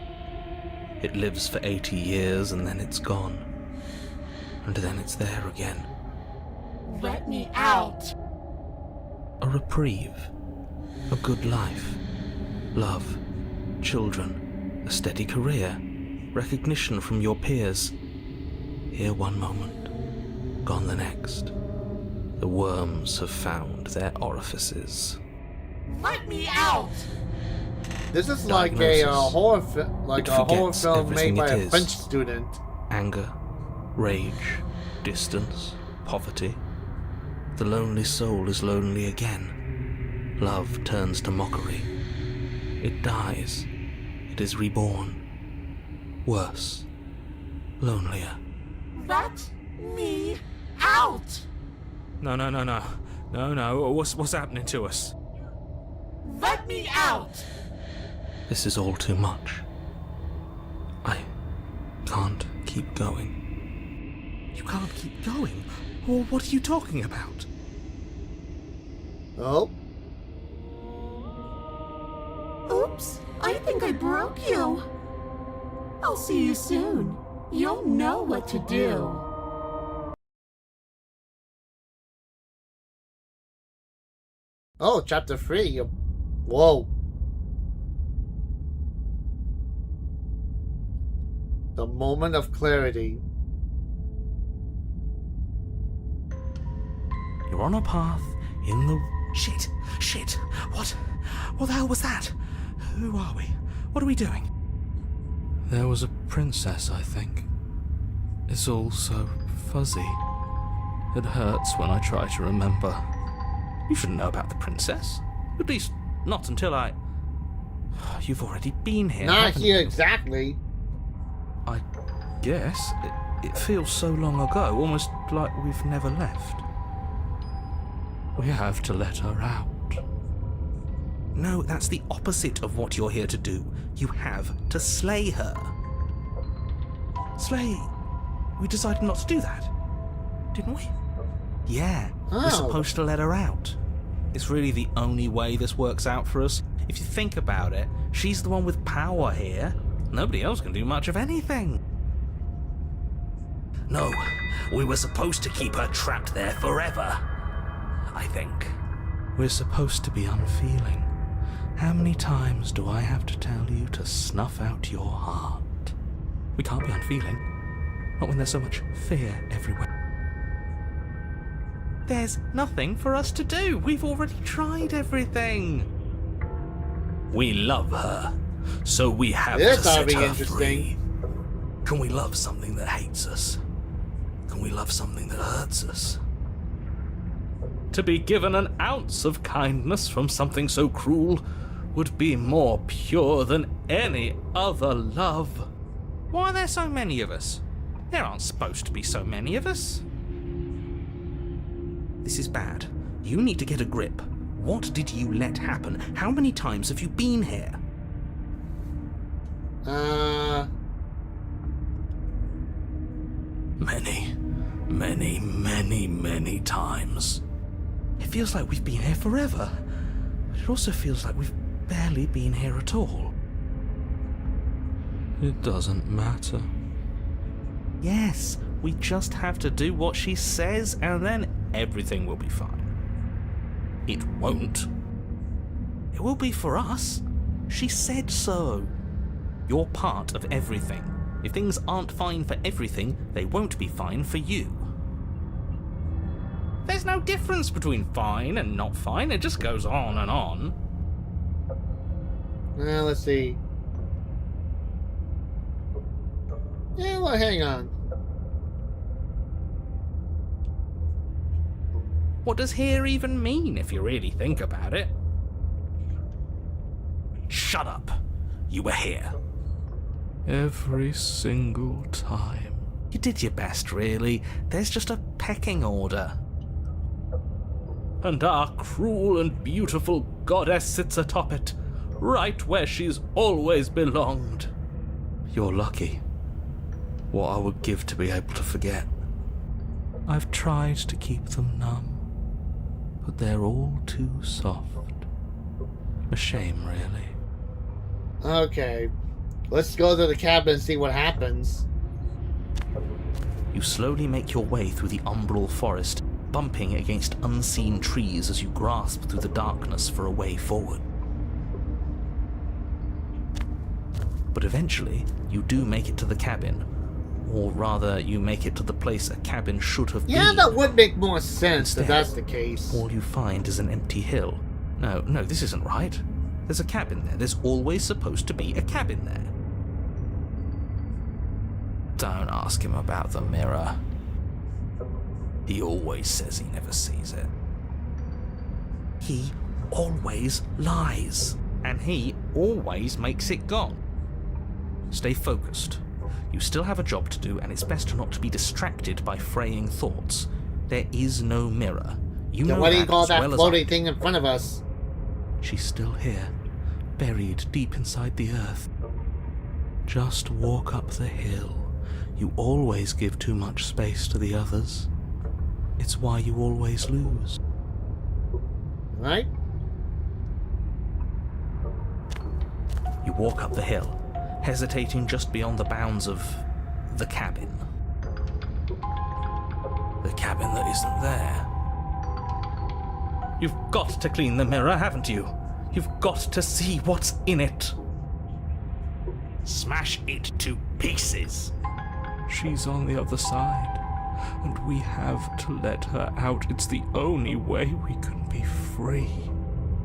It lives for 80 years and then it's gone. And then it's there again. Let me out. A reprieve. A good life. Love. Children. A steady career. Recognition from your peers. Here one moment. Gone the next. The worms have found their orifices. Let me out. This is like a Diagnosis. horror, It horror forgets film everything made by it a is. French student. Anger, rage, distance, poverty. The lonely soul is lonely again. Love turns to mockery. It dies. It is reborn. Worse. Lonelier. Let me out. No. What's happening to us? Let me out. This is all too much. I can't keep going. You can't keep going? Or what are you talking about? Oh, Oops, I think I broke you. I'll see you soon. You'll know what to do. oh, chapter 3. Whoa. The moment of clarity. You're on a path in the... Shit! What the hell was that? Who are we? What are we doing? There was a princess, I think. It's all so fuzzy. It hurts when I try to remember. You shouldn't know about the princess. At least, not until I... You've already been here. Not haven't here you? exactly. I guess. It feels so long ago, almost like we've never left. We have to let her out. No, that's the opposite of what you're here to do. You have to slay her. Slay? We decided not to do that, didn't we? Yeah, we're Oh. supposed to let her out. It's really the only way this works out for us. If you think about it, she's the one with power here. Nobody else can do much of anything. No, we were supposed to keep her trapped there forever, I think. We're supposed to be unfeeling. How many times do I have to tell you to snuff out your heart? We can't be unfeeling. Not when there's so much fear everywhere. There's nothing for us to do. We've already tried everything. We love her, so we have This to ought to set be her interesting. free. Can we love something that hates us? Can we love something that hurts us? To be given an ounce of kindness from something so cruel would be more pure than any other love. Why are there so many of us? There aren't supposed to be so many of us. This is bad. You need to get a grip. What did you let happen? How many times have you been here? Many times. It feels like we've been here forever, but it also feels like we've barely been here at all. It doesn't matter. Yes, we just have to do what she says and then everything will be fine. It won't. It will be for us. She said so. You're part of everything. If things aren't fine for everything, they won't be fine for you. There's no difference between fine and not fine. It just goes on and on. Let's see. Yeah, well, hang on. What does here even mean if you really think about it? Shut up. You were here. Every single time. You did your best, really. There's just a pecking order. And our cruel and beautiful goddess sits atop it, right where she's always belonged. You're lucky. What I would give to be able to forget. I've tried to keep them numb, but they're all too soft. A shame, really. Okay. Let's go to the cabin and see what happens. You slowly make your way through the umbral forest, bumping against unseen trees as you grasp through the darkness for a way forward. But eventually, you do make it to the cabin. Or rather, you make it to the place a cabin should have Yeah, been. that would make more sense if Instead, that's the case. All you find is an empty hill. No, this isn't right. There's a cabin there. There's always supposed to be a cabin there. Don't ask him about the mirror. He always says he never sees it. He always lies. And he always makes it gone. Stay focused. You still have a job to do, and it's best not to be distracted by fraying thoughts. There is no mirror. You Then know what do you that call as that well as floating I. thing in front of us? She's still here, buried deep inside the earth. Just walk up the hill. You always give too much space to the others. It's why you always lose. Right? You walk up the hill, hesitating just beyond the bounds of the cabin. The cabin that isn't there. You've got to clean the mirror, haven't you? You've got to see what's in it. Smash it to pieces. She's on the other side, and we have to let her out. It's the only way we can be free.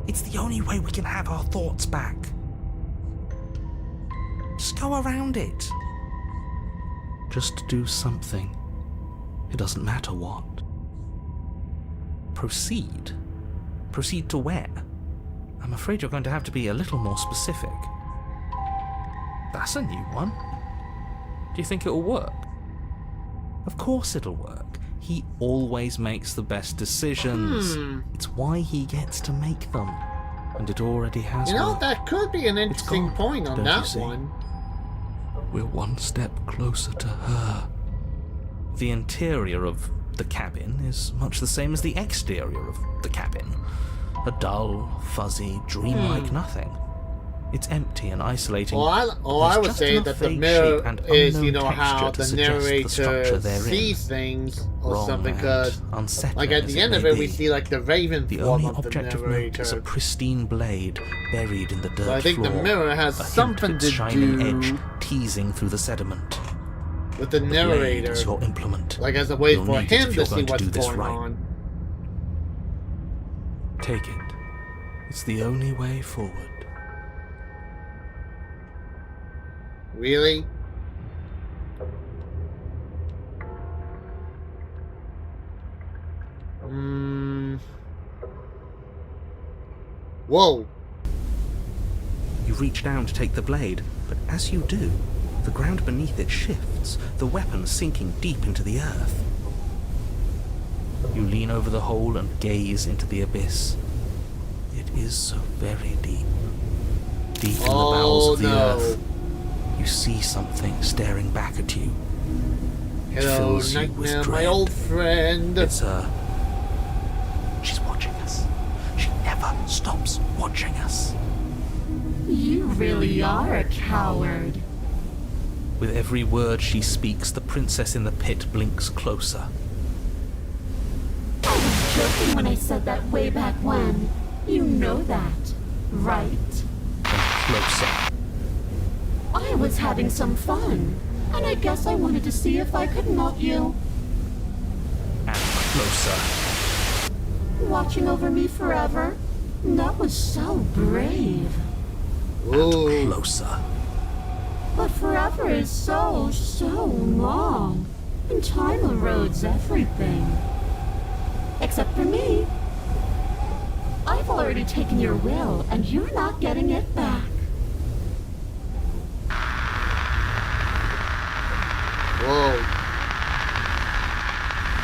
It's the only way we can have our thoughts back. Just go around it. Just do something. It doesn't matter what. Proceed. Proceed to where? I'm afraid you're going to have to be a little more specific. That's a new one. Do you think it'll work? Of course it'll work. He always makes the best decisions. It's why he gets to make them. And it already has You know, worked. that could be an interesting gone, point on don't you that see? one. We're one step closer to her. The interior of the cabin is much the same as the exterior of the cabin. A dull, fuzzy, dreamlike nothing. It's empty and isolating. Well, I There's would just say enough that the vague mirror shape and is, you unknown know, how texture to the suggest the structure narrator they're in. sees things or Wrong something, and because, unsettling like, at as the end of may it, we be, see, like, the raven the form only of the object of note is narrator. a pristine blade buried in the dirt But I think floor. the mirror has a hint something of its to shining do edge teasing through the sediment. with the Blade narrator, is your implement. like, as a way You'll for need it him if to you're see going to what's do this going right. on. Take it. It's the only way forward. Really? Whoa. You reach down to take the blade, but as you do, the ground beneath it shifts, the weapon sinking deep into the earth. You lean over the hole and gaze into the abyss. It is so very deep. Deep in the bowels of the earth. You see something staring back at you. Hello, fills you with Nightmare, my dread. old friend. It's her. She's watching us. She never stops watching us. You really are a coward. With every word she speaks, the princess in the pit blinks closer. I was joking when I said that way back when. You know that, right? And closer. I was having some fun, and I guess I wanted to see if I could melt you. And closer. Watching over me forever? That was so brave. Ooh. Closer. But forever is so long. And time erodes everything. Except for me. I've already taken your will, and you're not getting it back. Whoa.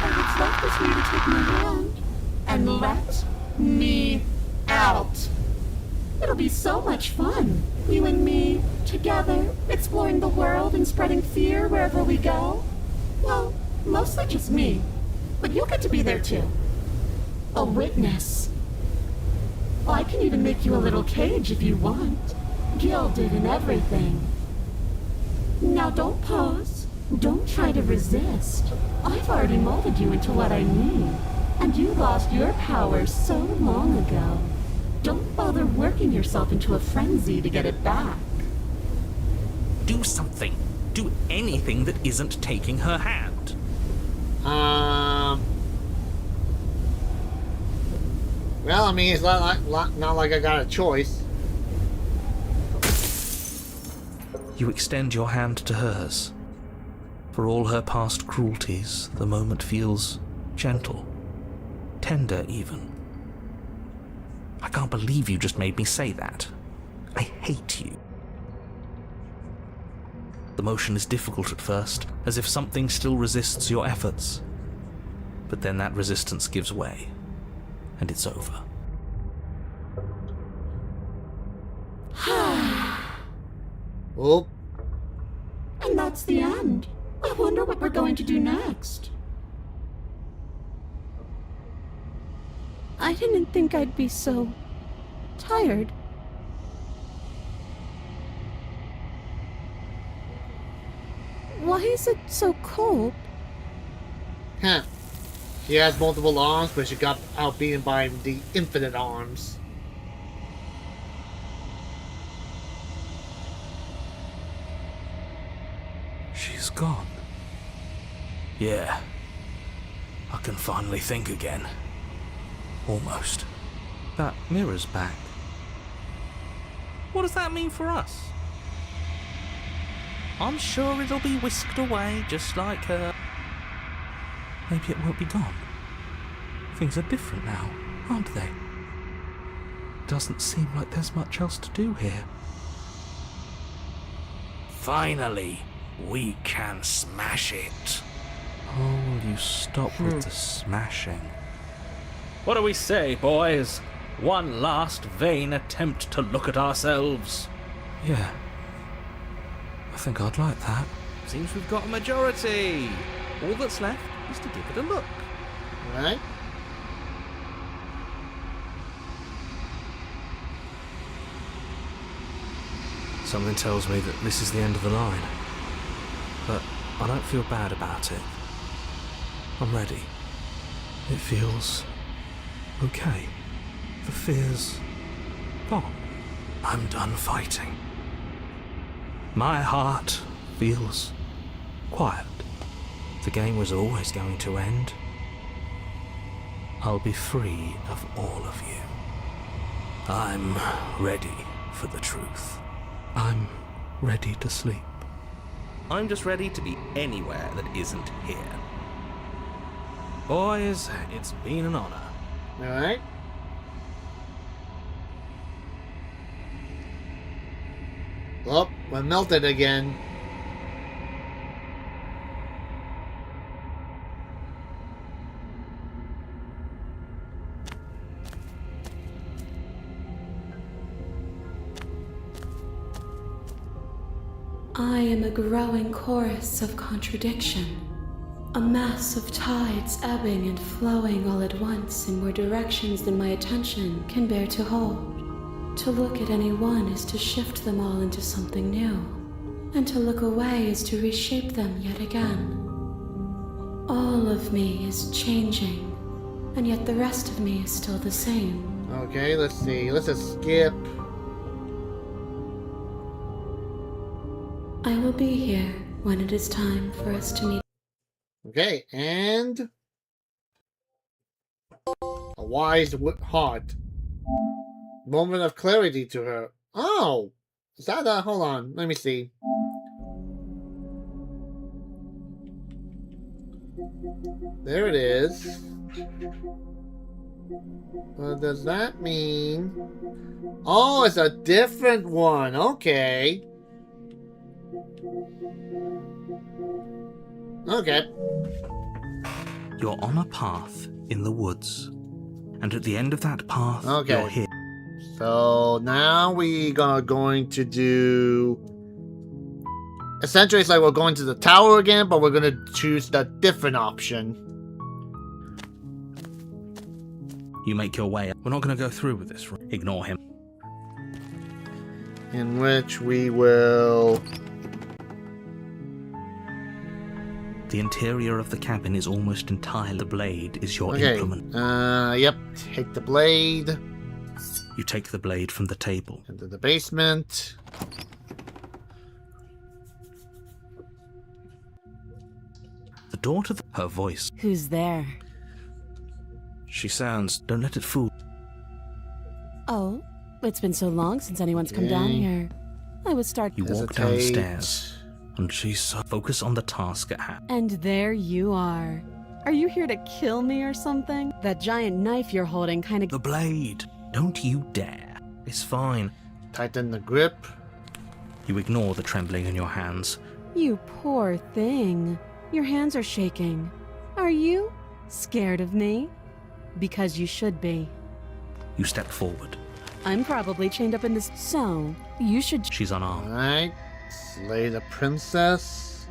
All that's left is for you to take my hand and let me out. It'll be so much fun. You and me, together, exploring the world and spreading fear wherever we go. Well, mostly just me. But you'll get to be there too. A witness. I can even make you a little cage if you want. Gilded and everything. Now don't pause. Don't try to resist. I've already molded you into what I need. And you lost your power so long ago. Don't bother working yourself into a frenzy to get it back. Do something. Do anything that isn't taking her hand. Well, I mean, it's not like I got a choice. You extend your hand to hers. For all her past cruelties, the moment feels gentle, tender even. I can't believe you just made me say that. I hate you. The motion is difficult at first, as if something still resists your efforts. But then that resistance gives way, and it's over. Oh, And that's the end. I wonder what we're going to do next. I didn't think I'd be so tired. Why is it so cold? huh. She has multiple arms, but she got outbeaten by the infinite arms. She's gone. Yeah. I can finally think again. Almost. That mirror's back. What does that mean for us? I'm sure it'll be whisked away just like her. Maybe it won't be gone. Things are different now, aren't they? Doesn't seem like there's much else to do here. Finally, we can smash it. Oh, will you stop with the smashing? What do we say, boys? One last vain attempt to look at ourselves. Yeah. I think I'd like that. Seems we've got a majority. All that's left is to give it a look. Right? Something tells me that this is the end of the line. But I don't feel bad about it. I'm ready. It feels okay. The fear's gone. I'm done fighting. My heart feels quiet. The game was always going to end. I'll be free of all of you. I'm ready for the truth. I'm ready to sleep. I'm just ready to be anywhere that isn't here. Boys, it's been an honor. Alright. Oh, we're melted again. I am a growing chorus of contradiction, a mass of tides ebbing and flowing all at once in more directions than my attention can bear to hold. To look at any one is to shift them all into something new, and to look away is to reshape them yet again. All of me is changing, and yet the rest of me is still the same. Okay, let's see. Let's just skip. I will be here when it is time for us to meet. Okay, and a wise heart. Moment of clarity to her. Oh, is that a? Hold on, let me see. There it is. What does that mean? Oh, it's a different one. Okay. Okay. You're on a path in the woods. And at the end of that path, Okay. you're here. So now we are going to do. Essentially, it's like we're going to the tower again, but we're going to choose the different option. You make your way up. We're not going to go through with this. Ignore him. In which we will. The interior of the cabin is almost entirely. The blade is your Okay. implement. Yep. Take the blade You take the blade from the table. into the basement. The door to her voice. Who's there? She sounds. Don't let it fool. Oh, it's been so long since anyone's come down Okay. here. I was start. You walk down the Hesitate. stairs, and she's so focused on the task at hand. And there you are. Are you here to kill me or something? That giant knife you're holding kind of. The blade. Don't you dare. It's fine. Tighten the grip. You ignore the trembling in your hands. You poor thing. Your hands are shaking. Are you scared of me? Because you should be. You step forward. I'm probably chained up in this. So, you should. She's unarmed. Alright. Slay the princess.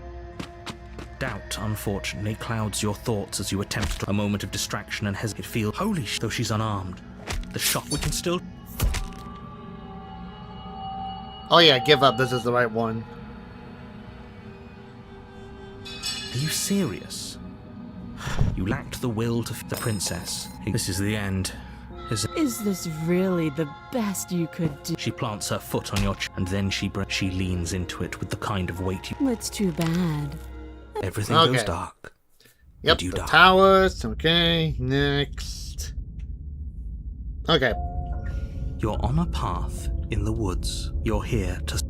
Doubt, unfortunately, clouds your thoughts as you attempt to. A moment of distraction and hesitate. Feel holy sh. Though she's unarmed. The shock we can still. Oh yeah, give up. This is the right one. Are you serious? You lacked the will to the princess. This is the end. Is this really the best you could do? She plants her foot on your and then she leans into it with the kind of weight you. It's too bad. Everything Okay. goes dark. Yep, And you the die. towers. Okay, next. Okay. You're on a path in the woods. You're here to.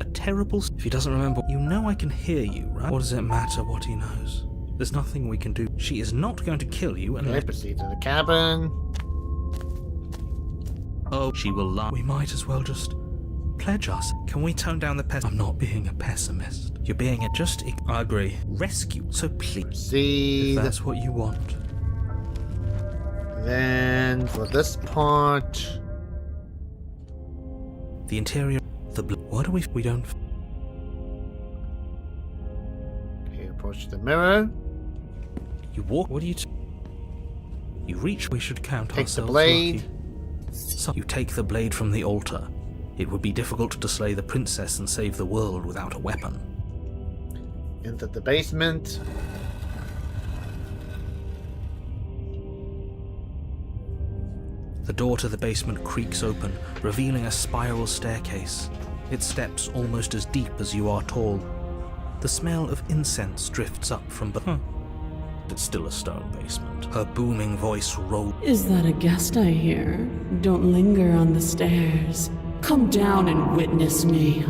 A terrible. If he doesn't remember, you know I can hear you, right? What does it matter what he knows? There's nothing we can do. She is not going to kill you Okay, unless. proceed to the cabin. Oh, she will lie. We might as well just play pledge us. Can we tone down the I'm not being a pessimist. You're being a I agree. Rescue. So please, See, if that's what you want. then for this part, The interior, what do we don't... okay, approach the mirror, You walk, what do you... You reach, we should count take the ourselves blade. lucky. So you take the blade from the altar. It would be difficult to slay the princess and save the world without a weapon. Into the basement. The door to the basement creaks open, revealing a spiral staircase. Its steps almost as deep as you are tall. The smell of incense drifts up from behind. It's still a stone basement. Her booming voice rolls. Is that a guest I hear? Don't linger on the stairs. Come down and witness me.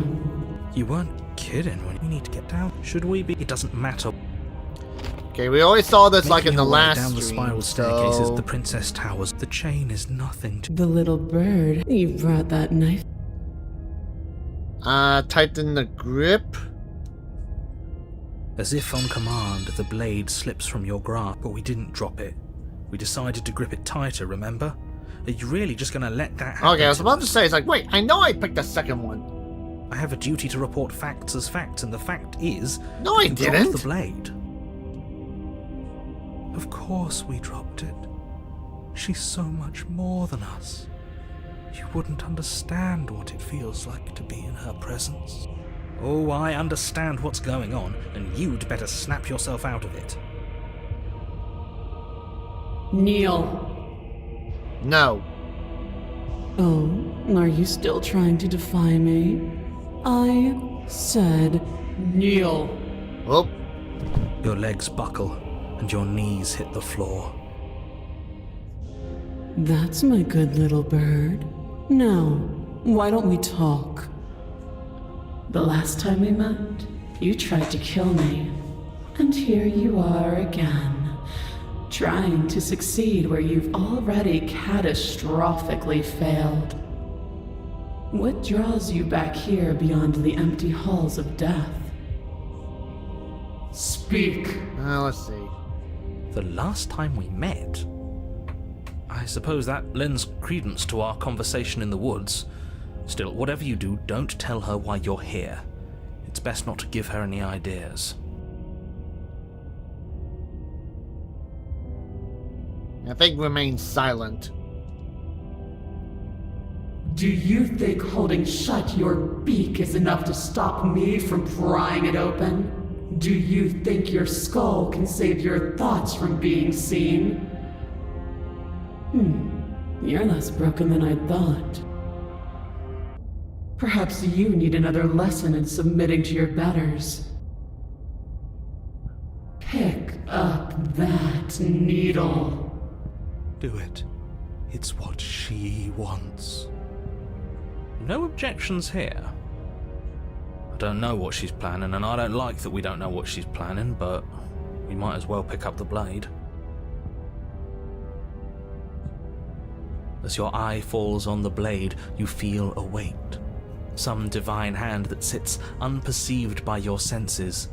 You weren't kidding when we need to get down. Should we be? It doesn't matter. Okay, we always saw this like in Making the your way last down the stream, spiral staircases, so... the princess towers. The chain is nothing to... The little bird. You brought that knife. Tighten the grip. As if on command, the blade slips from your grasp, but we didn't drop it. We decided to grip it tighter, remember? Are you really just gonna let that happen? Okay, I was to about to us? say, it's like, wait, I know I picked the second one. I have a duty to report facts as facts, and the fact is... No, I you dropped didn't. the blade. Of course we dropped it. She's so much more than us. You wouldn't understand what it feels like to be in her presence. Oh, I understand what's going on, and you'd better snap yourself out of it. Kneel. No. Oh, are you still trying to defy me? I said kneel. Oh, Your legs buckle, and your knees hit the floor. That's my good little bird. Now, why don't we talk? The last time we met, you tried to kill me. And here you are again, trying to succeed where you've already catastrophically failed. What draws you back here beyond the empty halls of death? Speak. let's see. The last time we met? I suppose that lends credence to our conversation in the woods. Still, whatever you do, don't tell her why you're here. It's best not to give her any ideas. I think remain silent. Do you think holding shut your beak is enough to stop me from prying it open? Do you think your skull can save your thoughts from being seen? You're less broken than I thought. Perhaps you need another lesson in submitting to your betters. Pick up that needle. Do it. It's what she wants. No objections here. I don't know what she's planning, and I don't like that we don't know what she's planning, but we might as well pick up the blade. As your eye falls on the blade, you feel a weight. Some divine hand that sits unperceived by your senses,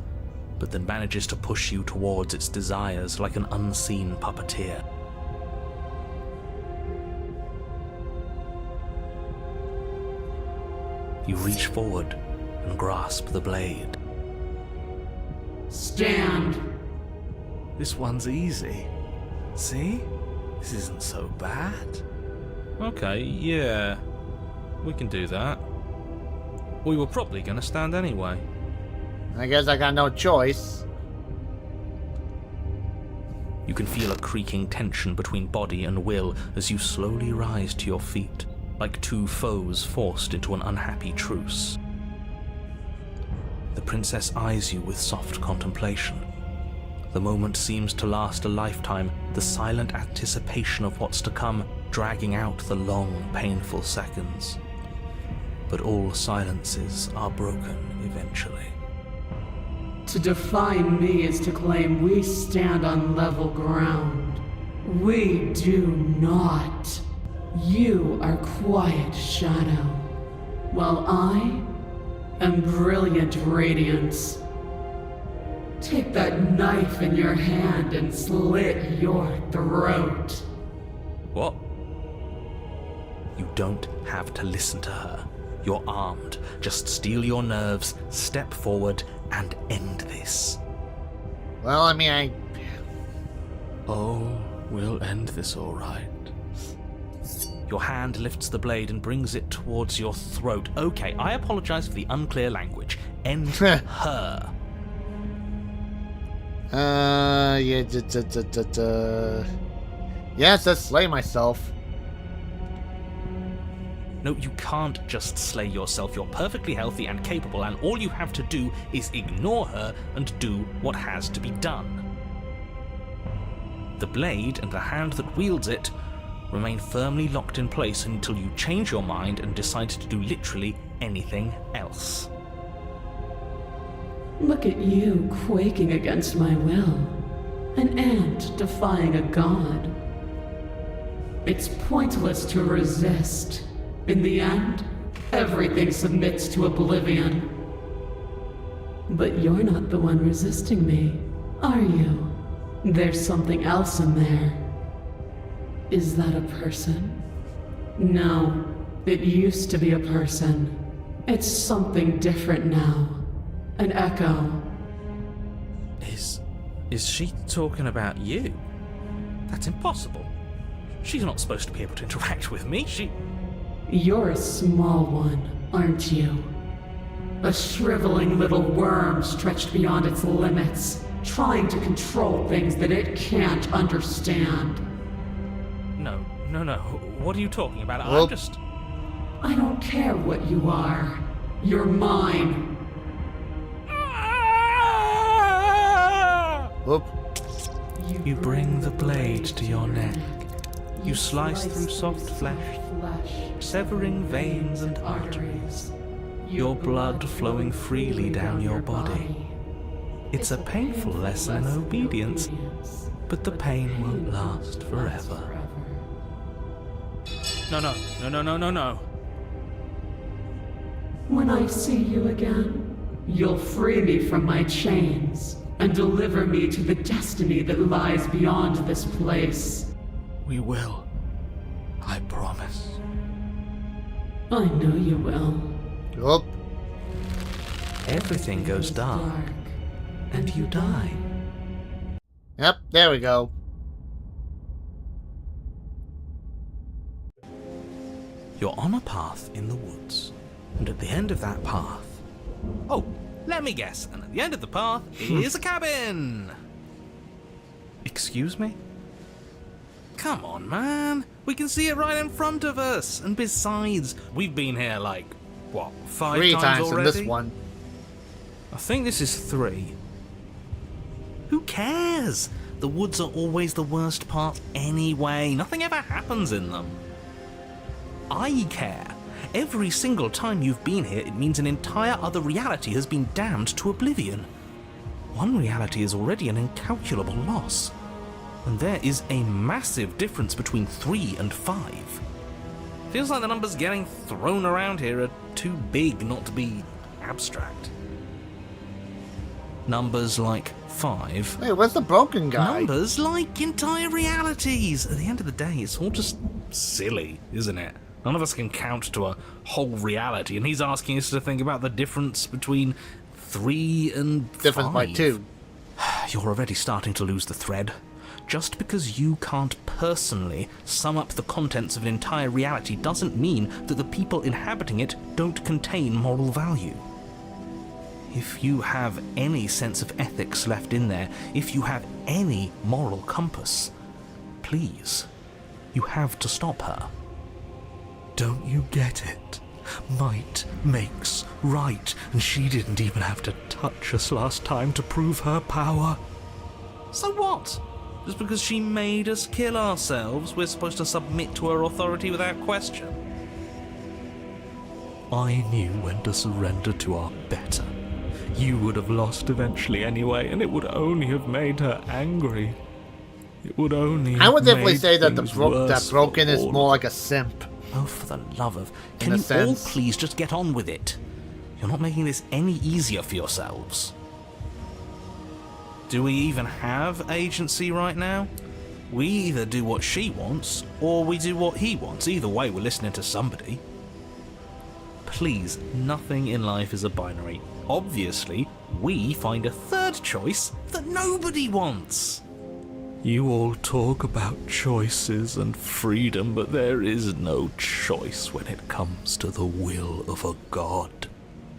but that manages to push you towards its desires like an unseen puppeteer. You reach forward and grasp the blade. Stand. This one's easy. See? This isn't so bad. Okay, yeah. We can do that. We were probably gonna stand anyway. I guess I got no choice. You can feel a creaking tension between body and will as you slowly rise to your feet, like two foes forced into an unhappy truce. The princess eyes you with soft contemplation. The moment seems to last a lifetime, the silent anticipation of what's to come dragging out the long, painful seconds. But all silences are broken eventually. To define me is to claim we stand on level ground. We do not. You are Quiet Shadow. while I am brilliant radiance. Take that knife in your hand and slit your throat. What? You don't have to listen to her. You're armed. Just steel your nerves, step forward, and end this. Well, I mean, Oh, we'll end this all right. Your hand lifts the blade and brings it towards your throat. Okay, I apologize for the unclear language. End her. yeah, yes, let's slay myself. No, you can't just slay yourself. You're perfectly healthy and capable, and all you have to do is ignore her and do what has to be done. The blade and the hand that wields it remain firmly locked in place until you change your mind and decide to do literally anything else. Look at you quaking against my will. An ant defying a god. It's pointless to resist. In the end, everything submits to oblivion. But you're not the one resisting me, are you? There's something else in there. Is that a person? No, it used to be a person. It's something different now. An echo. Is she talking about you? That's impossible. She's not supposed to be able to interact with me. You're a small one, aren't you? A shriveling little worm stretched beyond its limits, trying to control things that it can't understand. No. What are you talking about? Well- I don't care what you are. You're mine. Whoop. You bring the blade to your neck. You slice through soft flesh, severing veins and arteries, your blood flowing freely down your body. It's a painful lesson in obedience, but the pain won't last forever. No. When I see you again, you'll free me from my chains and deliver me to the destiny that lies beyond this place. We will. I promise. I know you will. Whoop. Everything goes dark, and you die. Yep, there we go. You're on a path in the woods, and at the end of that path... Oh, let me guess, and at the end of the path is a cabin! Excuse me? Come on, man! We can see it right in front of us! And besides, we've been here like, what, 5 3 times times already? in this one. I think this is 3. Who cares? The woods are always the worst part anyway. Nothing ever happens in them. I care. Every single time you've been here, it means an entire other reality has been damned to oblivion. One reality is already an incalculable loss. And there is a massive difference between 3 and 5. Feels like the numbers getting thrown around here are too big not to be abstract. Numbers like 5. Wait, where's the broken guy? Numbers like entire realities. At the end of the day, it's all just silly, isn't it? None of us can count to a whole reality, and he's asking us to think about the difference between 3 and 5. Difference by 2. You're already starting to lose the thread. Just because you can't personally sum up the contents of an entire reality doesn't mean that the people inhabiting it don't contain moral value. If you have any sense of ethics left in there, if you have any moral compass, please, you have to stop her. Don't you get it? Might makes right, and she didn't even have to touch us last time to prove her power. So what? Just because she made us kill ourselves, we're supposed to submit to her authority without question? I knew when to surrender to our better. You would have lost eventually anyway, and it would only have made her angry. It would only I would have definitely made say that things that worse broken for is all more like a simp. Oh, for the love of... In Can a you all sense. please just get on with it? You're not making this any easier for yourselves. Do we even have agency right now? We either do what she wants, or we do what he wants. Either way, we're listening to somebody. Please, nothing in life is a binary. Obviously, we find a third choice that nobody wants. You all talk about choices and freedom, but there is no choice when it comes to the will of a god.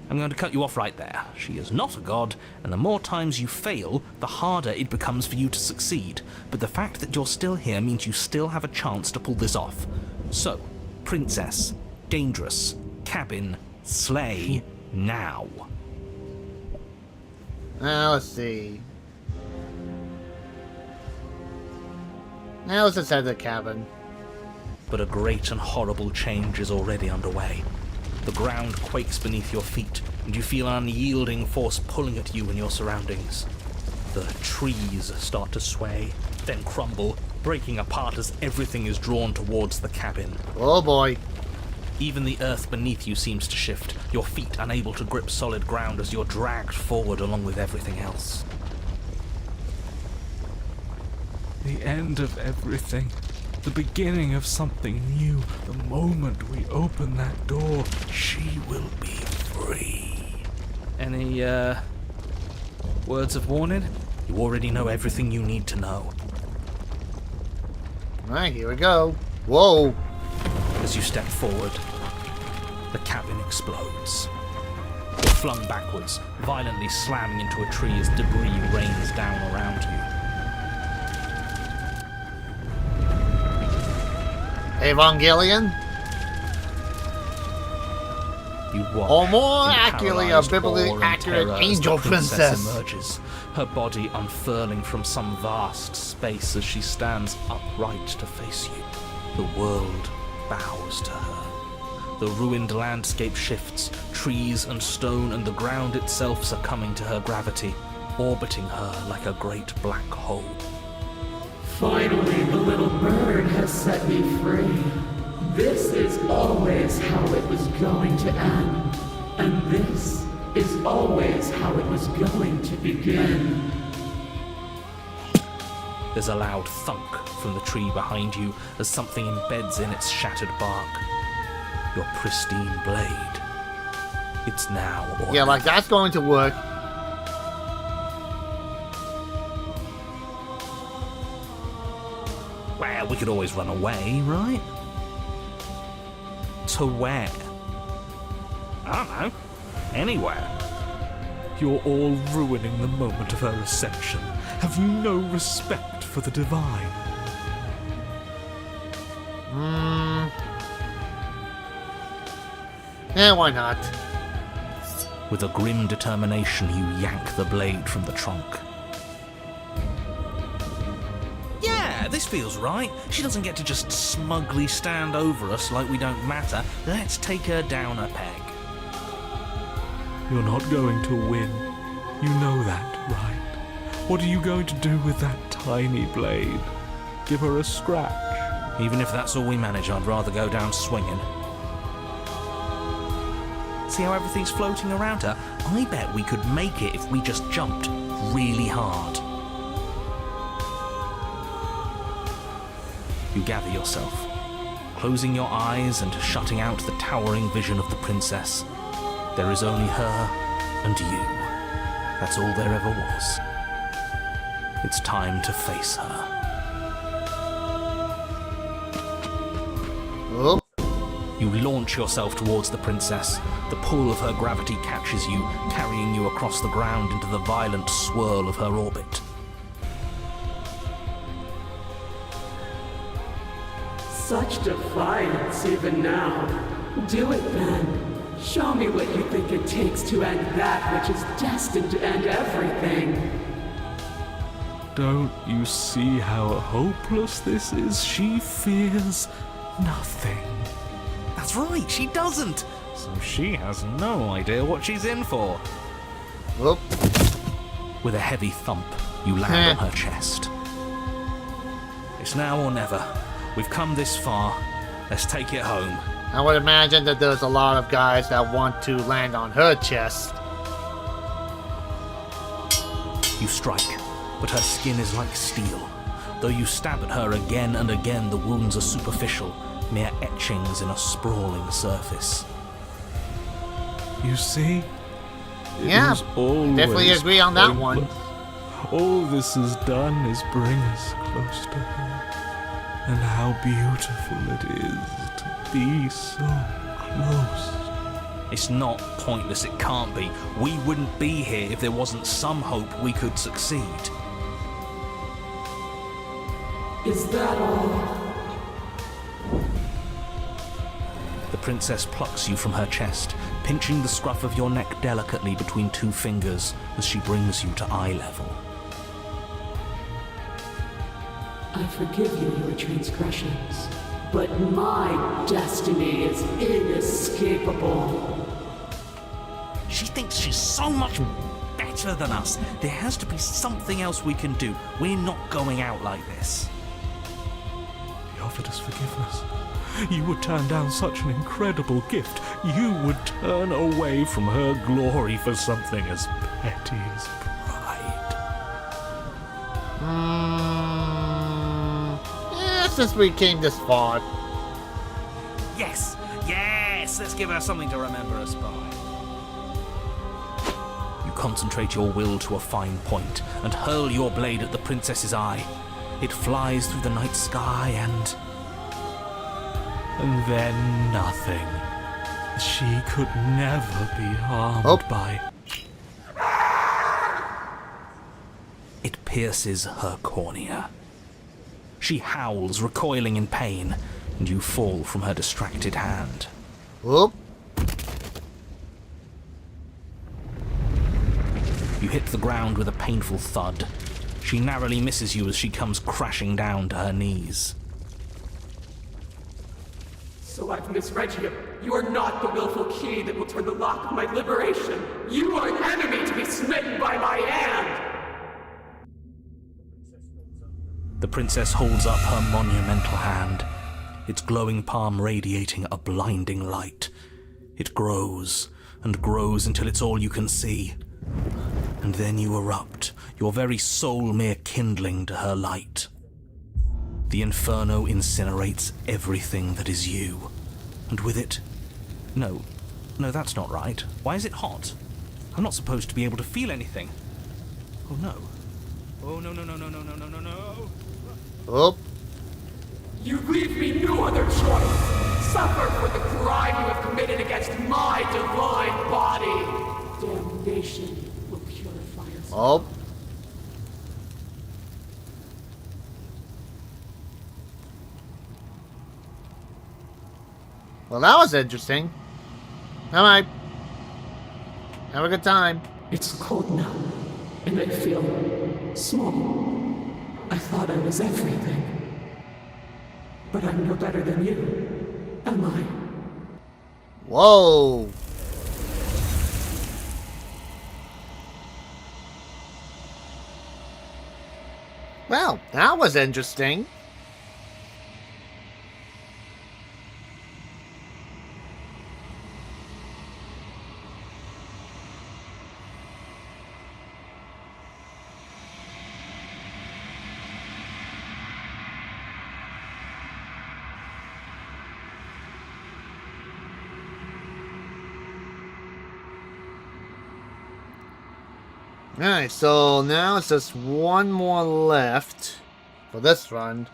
I'm going to cut you off right there. She is not a god, and the more times you fail, the harder it becomes for you to succeed. But the fact that you're still here means you still have a chance to pull this off. So, princess, dangerous, cabin, slay, now. Now let's see. Now let's just head to the cabin. But a great and horrible change is already underway. The ground quakes beneath your feet, and you feel an unyielding force pulling at you and your surroundings. The trees start to sway, then crumble, breaking apart as everything is drawn towards the cabin. Oh boy. Even the earth beneath you seems to shift, your feet unable to grip solid ground as you're dragged forward along with everything else. The end of everything. The beginning of something new. The moment we open that door, She will be free. Any, words of warning? You already know everything you need to know. Alright, here we go. Whoa. As you step forward, the cabin explodes. You're flung backwards, violently slamming into a tree as debris rains down around you. Evangelion? You watch. Or more in accurately, a paralyzed biblically awe and accurate terror as angel the princess. emerges, her body unfurling from some vast space as she stands upright to face you. The world bows to her. The ruined landscape shifts, trees and stone and the ground itself succumbing to her gravity, orbiting her like a great black hole. Finally, the little bird has set me free. This is always how it was going to end. And this is always how it was going to begin. There's a loud thunk from the tree behind you as something embeds in its shattered bark. Your pristine blade. It's now or Yeah, like never. that's going to work. Well, we could always run away, right? To where? I don't know. Anywhere. you're all ruining the moment of her ascension. Have you no respect for the divine? Yeah, why not? With a grim determination, you yank the blade from the trunk. Yeah, this feels right. She doesn't get to just smugly stand over us like we don't matter. Let's take her down a peg. You're not going to win. You know that, right? What are you going to do with that tiny blade? Give her a scratch? Even if that's all we manage, I'd rather go down swinging. See how everything's floating around her? I bet we could make it if we just jumped really hard. You gather yourself, closing your eyes and shutting out the towering vision of the princess. There is only her and you. That's all there ever was. It's time to face her. Oh, You launch yourself towards the princess. The pull of her gravity catches you, carrying you across the ground into the violent swirl of her orbit. Such defiance even now. Do it then. Show me what you think it takes to end that which is destined to end everything. Don't you see how hopeless this is? She fears nothing. That's right, she doesn't. So she has no idea what she's in for. oh. With a heavy thump, you land on her chest. It's now or never. We've come this far. Let's take it home. I would imagine that there's a lot of guys that want to land on her chest. You strike, but her skin is like steel. Though you stab at her again and again, the wounds are superficial, mere etchings in a sprawling surface. You see? It Yeah, was always definitely agree on that one. pointless. All this has done is bring us close to her. And how beautiful it is to be so close. It's not pointless, it can't be. We wouldn't be here if there wasn't some hope we could succeed. Is that all? The princess plucks you from her chest, pinching the scruff of your neck delicately between two fingers as she brings you to eye level. I forgive you your transgressions, but my destiny is inescapable. She thinks she's so much better than us. There has to be something else we can do. We're not going out like this. He offered us forgiveness. You would turn down such an incredible gift. You would turn away from her glory for something as petty as pride. Yeah, since we came this far. Yes, yes, let's give her something to remember us by. You concentrate your will to a fine point and hurl your blade at the princess's eye. It flies through the night sky and then nothing. She could never be harmed by. It pierces her cornea. She howls, recoiling in pain, and you fall from her distracted hand. Whoop. You hit the ground with a painful thud. She narrowly misses you as she comes crashing down to her knees. So I've misread you. You are not the willful key that will turn the lock of my liberation. You are an enemy to be smitten by my hand. The princess holds up her monumental hand, its glowing palm radiating a blinding light. It grows and grows until it's all you can see. And then you erupt, your very soul mere kindling to her light. The inferno incinerates everything that is you. And with it... No, that's not right. Why is it hot? I'm not supposed to be able to feel anything. Oh no. Oh no. Whoop. You leave me no other choice. Suffer for the crime you have committed against my divine body. Damnation will purify us. Oh. Well, that was interesting. Alright. Have a good time. It's cold now, and I feel small. I thought I was everything. But I'm no better than you, am I? Whoa. Well, that was interesting. Alright, so now it's just one more left for this run.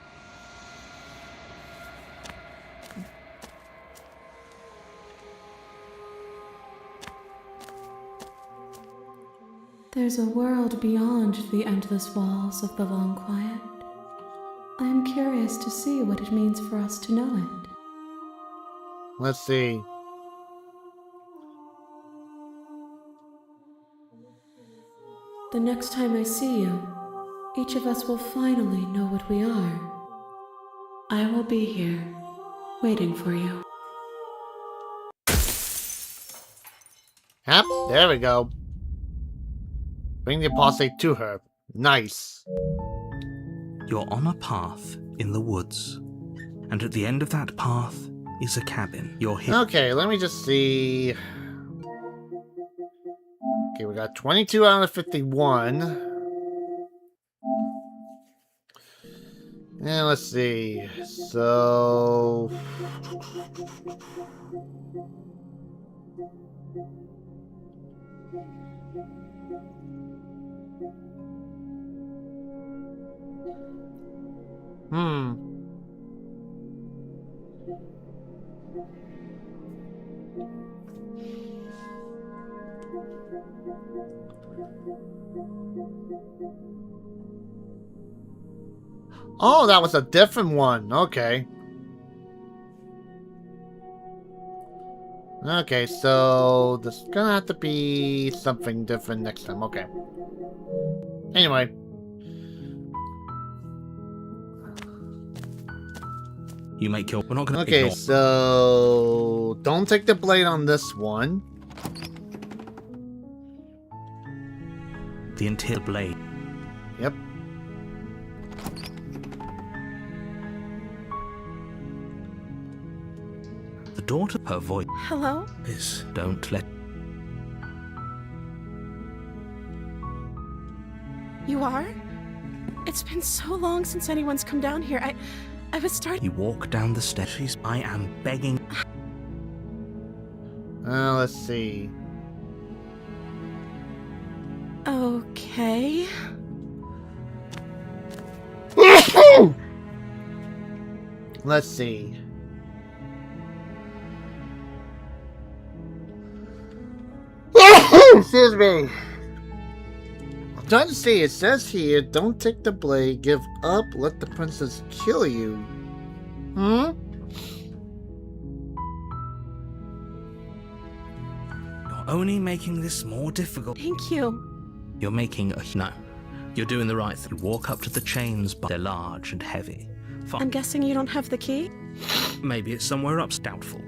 There's a world beyond the endless walls of the long quiet. I am curious to see what it means for us to know it. Let's see. The next time I see you, each of us will finally know what we are. I will be here, waiting for you. Yep, there we go. Bring the apostate to her. Nice. You're on a path in the woods. And at the end of that path is a cabin. You're here. Okay, let me just see. Okay, we got 22 out of 51. And let's see. So. Oh, that was a different one. Okay. Okay, so there's gonna have to be something different next time. Okay. Anyway. You make your... We're not going to Okay, ignore... so don't take the blade on this one. The interior blade. Yep. The daughter, her voice Hello? is... Don't let... You are? It's been so long since anyone's come down here. I was starting... You walk down the stairs. I am begging... Let's see. Okay. Let's see. Excuse me. I'm trying to see. It says here, don't take the blade, give up, let the princess kill you. You're only making this more difficult. Thank you. You're making a... No. You're doing the right thing. You walk up to the chains, but they're large and heavy. Fine. I'm guessing you don't have the key? Maybe it's somewhere up. Doubtful.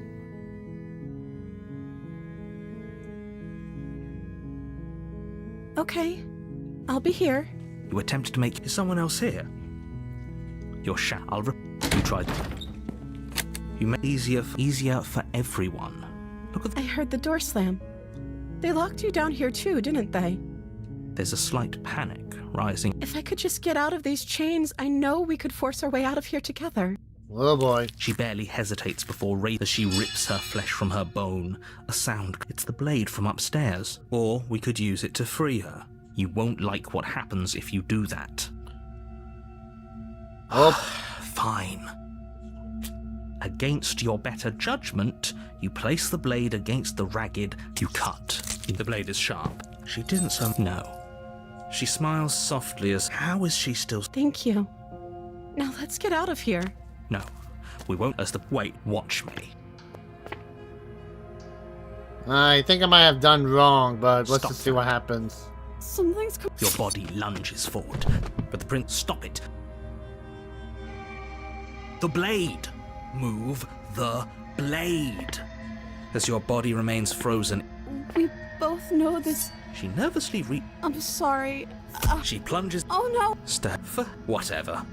Okay. I'll be here. You attempt to make... Is someone else here? You're You tried... You made it easier for everyone. Look at... I heard the door slam. They locked you down here too, didn't they? There's a slight panic rising. If I could just get out of these chains, I know we could force our way out of here together. Oh boy. She barely hesitates before as she rips her flesh from her bone. A sound. It's the blade from upstairs. Or we could use it to free her. You won't like what happens if you do that. Oh. Fine. Against your better judgment, you place the blade against the ragged. You cut. The blade is sharp. She didn't so... No. She smiles softly as... How is she still... Thank you. Now let's get out of here. No. We won't as the... Wait, watch me. I think I might have done wrong, but let's Stop just see what happens. Something's Your body lunges forward, but the prince... Stop it. The blade. Move the blade. As your body remains frozen... We both know this. She nervously I'm sorry. She plunges... Oh no! For whatever.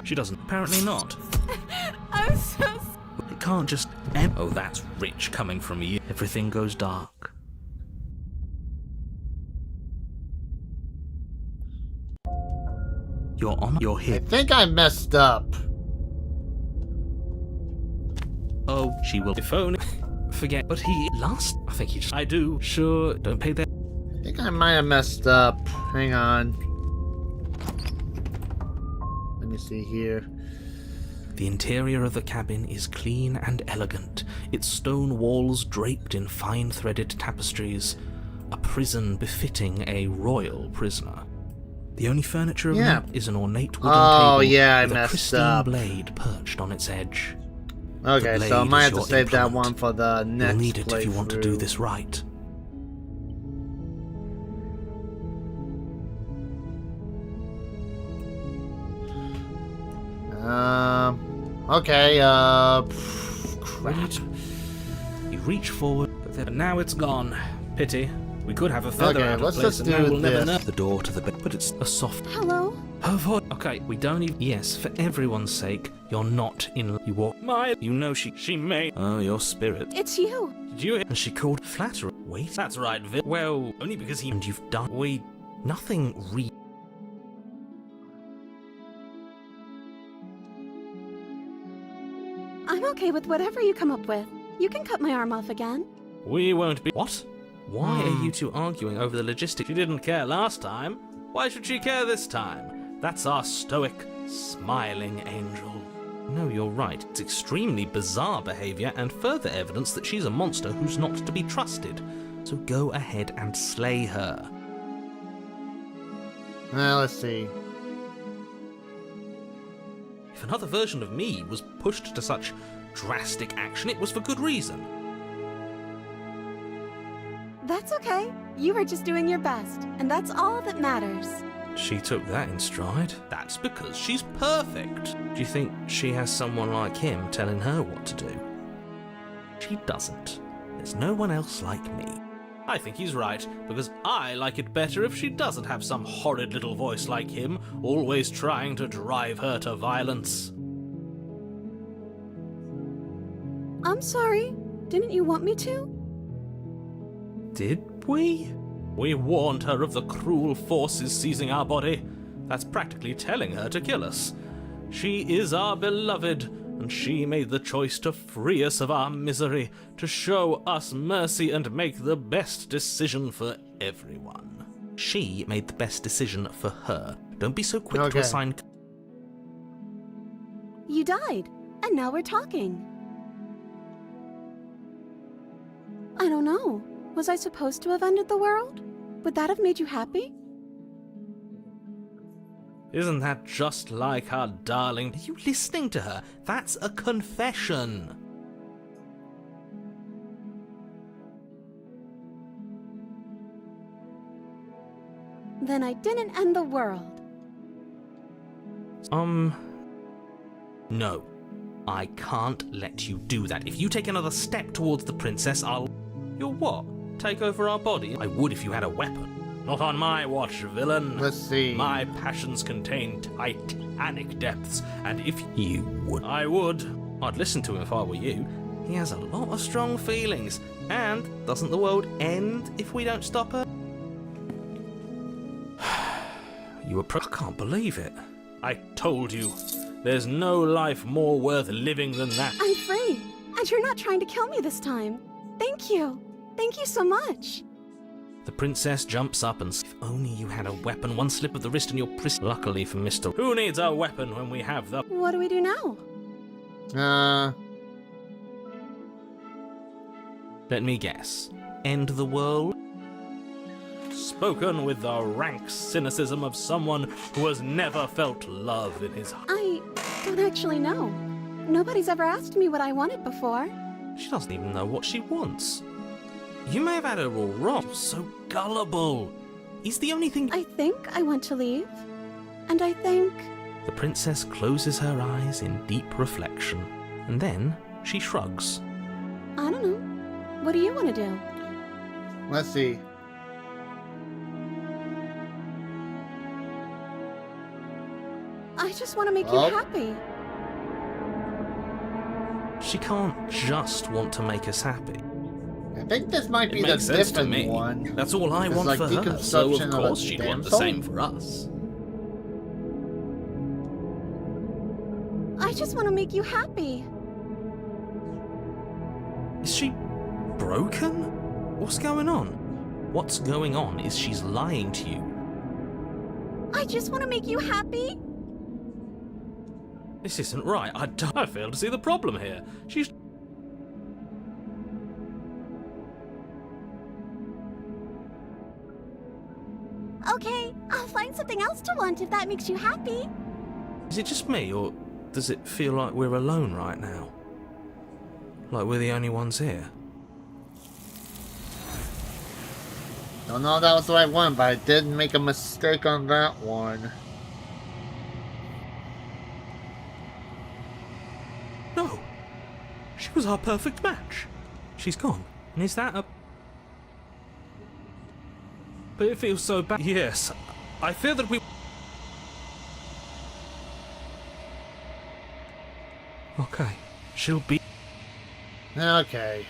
She doesn't. Apparently not. I'm so... It can't just... Oh, that's rich coming from you. Everything goes dark. You're on... You're I here. think I messed up. Oh, she will phone. Forget. But he... Last... I think he just... I do. Sure. Don't pay that. I think I might have messed up. Hang on. Let me see here. The interior of the cabin is clean and elegant, its stone walls draped in fine threaded tapestries, a prison befitting a royal prisoner. The only furniture of note is an ornate wooden table yeah, I with a messed pristine up. blade perched on its edge. Okay, The so I blade might is have to your save that implement. one for the next You'll need it if you want to do playthrough. this right. Okay, Crap. You reach forward, but now it's gone. Pity. We could have a feather Okay, out of let's place just and now do we'll never this. know. The door to the bed, but it's a soft... Hello? Her voice. Okay, we don't even. Yes, for everyone's sake, you're not in. You walk. You know she may. Oh, your spirit. It's you. Did you? And she called flatterer. Wait, that's right, Vil. Well, only because he. And you've done. Nothing I'm okay with whatever you come up with. You can cut my arm off again. We won't be. What? Why are you two arguing over the logistics? She didn't care last time. Why should she care this time? That's our stoic, smiling angel. No, you're right. It's extremely bizarre behavior and further evidence that she's a monster who's not to be trusted. So go ahead and slay her. Let's see. If another version of me was pushed to such drastic action, it was for good reason. That's okay. You were just doing your best, and that's all that matters. She took that in stride. That's because she's perfect. Do you think she has someone like him telling her what to do? She doesn't. There's no one else like me. I think he's right, because I like it better if she doesn't have some horrid little voice like him, always trying to drive her to violence. I'm sorry. Didn't you want me to? Did we? We warned her of the cruel forces seizing our body. That's practically telling her to kill us. She is our beloved, and she made the choice to free us of our misery, to show us mercy and make the best decision for everyone. She made the best decision for her. Don't be so quick to assign... You died, and now we're talking. I don't know. Was I supposed to have ended the world? Would that have made you happy? Isn't that just like our darling? Are you listening to her? That's a confession. Then I didn't end the world. No. I can't let you do that. If you take another step towards the princess, I'll... You'll what? Take over our body? I would if you had a weapon. Not on my watch, villain. Let's see. My passions contain titanic depths, and if you would... I would. I'd listen to him if I were you. He has a lot of strong feelings. And doesn't the world end if we don't stop her? I can't believe it. I told you. There's no life more worth living than that. I'm free, and you're not trying to kill me this time. Thank you. Thank you so much. The princess jumps up and... If only you had a weapon, one slip of the wrist and you're Luckily for Mr. Who needs a weapon when we have the... What do we do now? Let me guess. End the world? Spoken with the rank cynicism of someone who has never felt love in his heart. I don't actually know. Nobody's ever asked me what I wanted before. She doesn't even know what she wants. You may have had her all wrong. You're so gullible. He's the only thing... I think I want to leave. And I think... The princess closes her eyes in deep reflection. And then she shrugs. I don't know. What do you want to do? Let's see. I just want to make you happy. She can't just want to make us happy. I think this might be It the makes sense to different me. one. That's all I It's want like for her, so deconstruction of of a course she'd want the damsel? same for us. I just want to make you happy. Is she broken? What's going on? What's going on is she's lying to you. I just want to make you happy. This isn't right. I fail to see the problem here. She's... Okay, I'll find something else to want if that makes you happy. Is it just me, or does it feel like we're alone right now? Like we're the only ones here? Don't know if that was the right one, but I did make a mistake on that one. No. She was our perfect match. She's gone. And is that a... But it feels so bad. Yes. I fear that we... Okay, she'll be... Okay.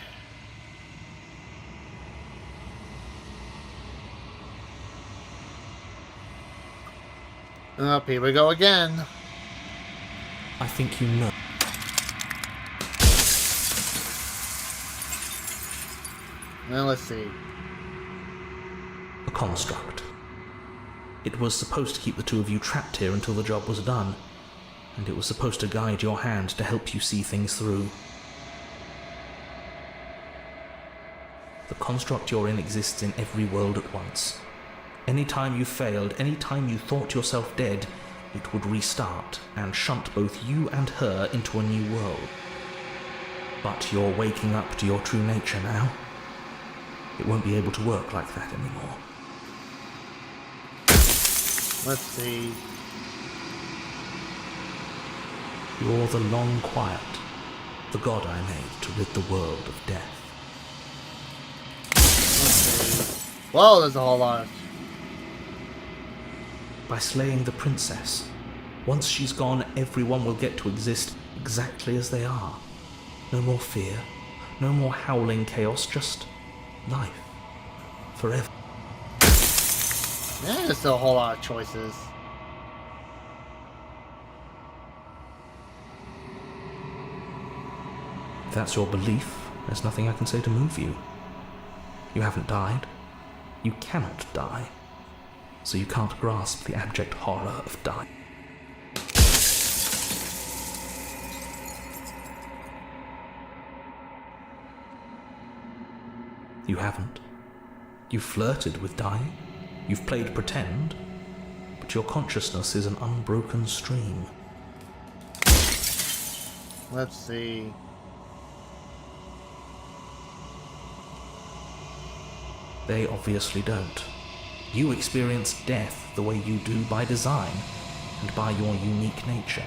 Up, here we go again. I think you know. Now let's see. A construct. It was supposed to keep the two of you trapped here until the job was done, and it was supposed to guide your hand to help you see things through. The construct you're in exists in every world at once. Any time you failed, any time you thought yourself dead, it would restart and shunt both you and her into a new world. But you're waking up to your true nature now. It won't be able to work like that anymore. Let's see. You're the long quiet, the god I made to rid the world of death. Let's see. Whoa, there's a whole lot. By slaying the princess, once she's gone, everyone will get to exist exactly as they are. No more fear, no more howling chaos, just life. Forever. Yeah, there's still a whole lot of choices. If that's your belief, there's nothing I can say to move you. You haven't died. You cannot die. So you can't grasp the abject horror of dying. You haven't. You've flirted with dying. You've played pretend. But your consciousness is an unbroken stream. Let's see. They obviously don't. You experience death the way you do by design, and by your unique nature.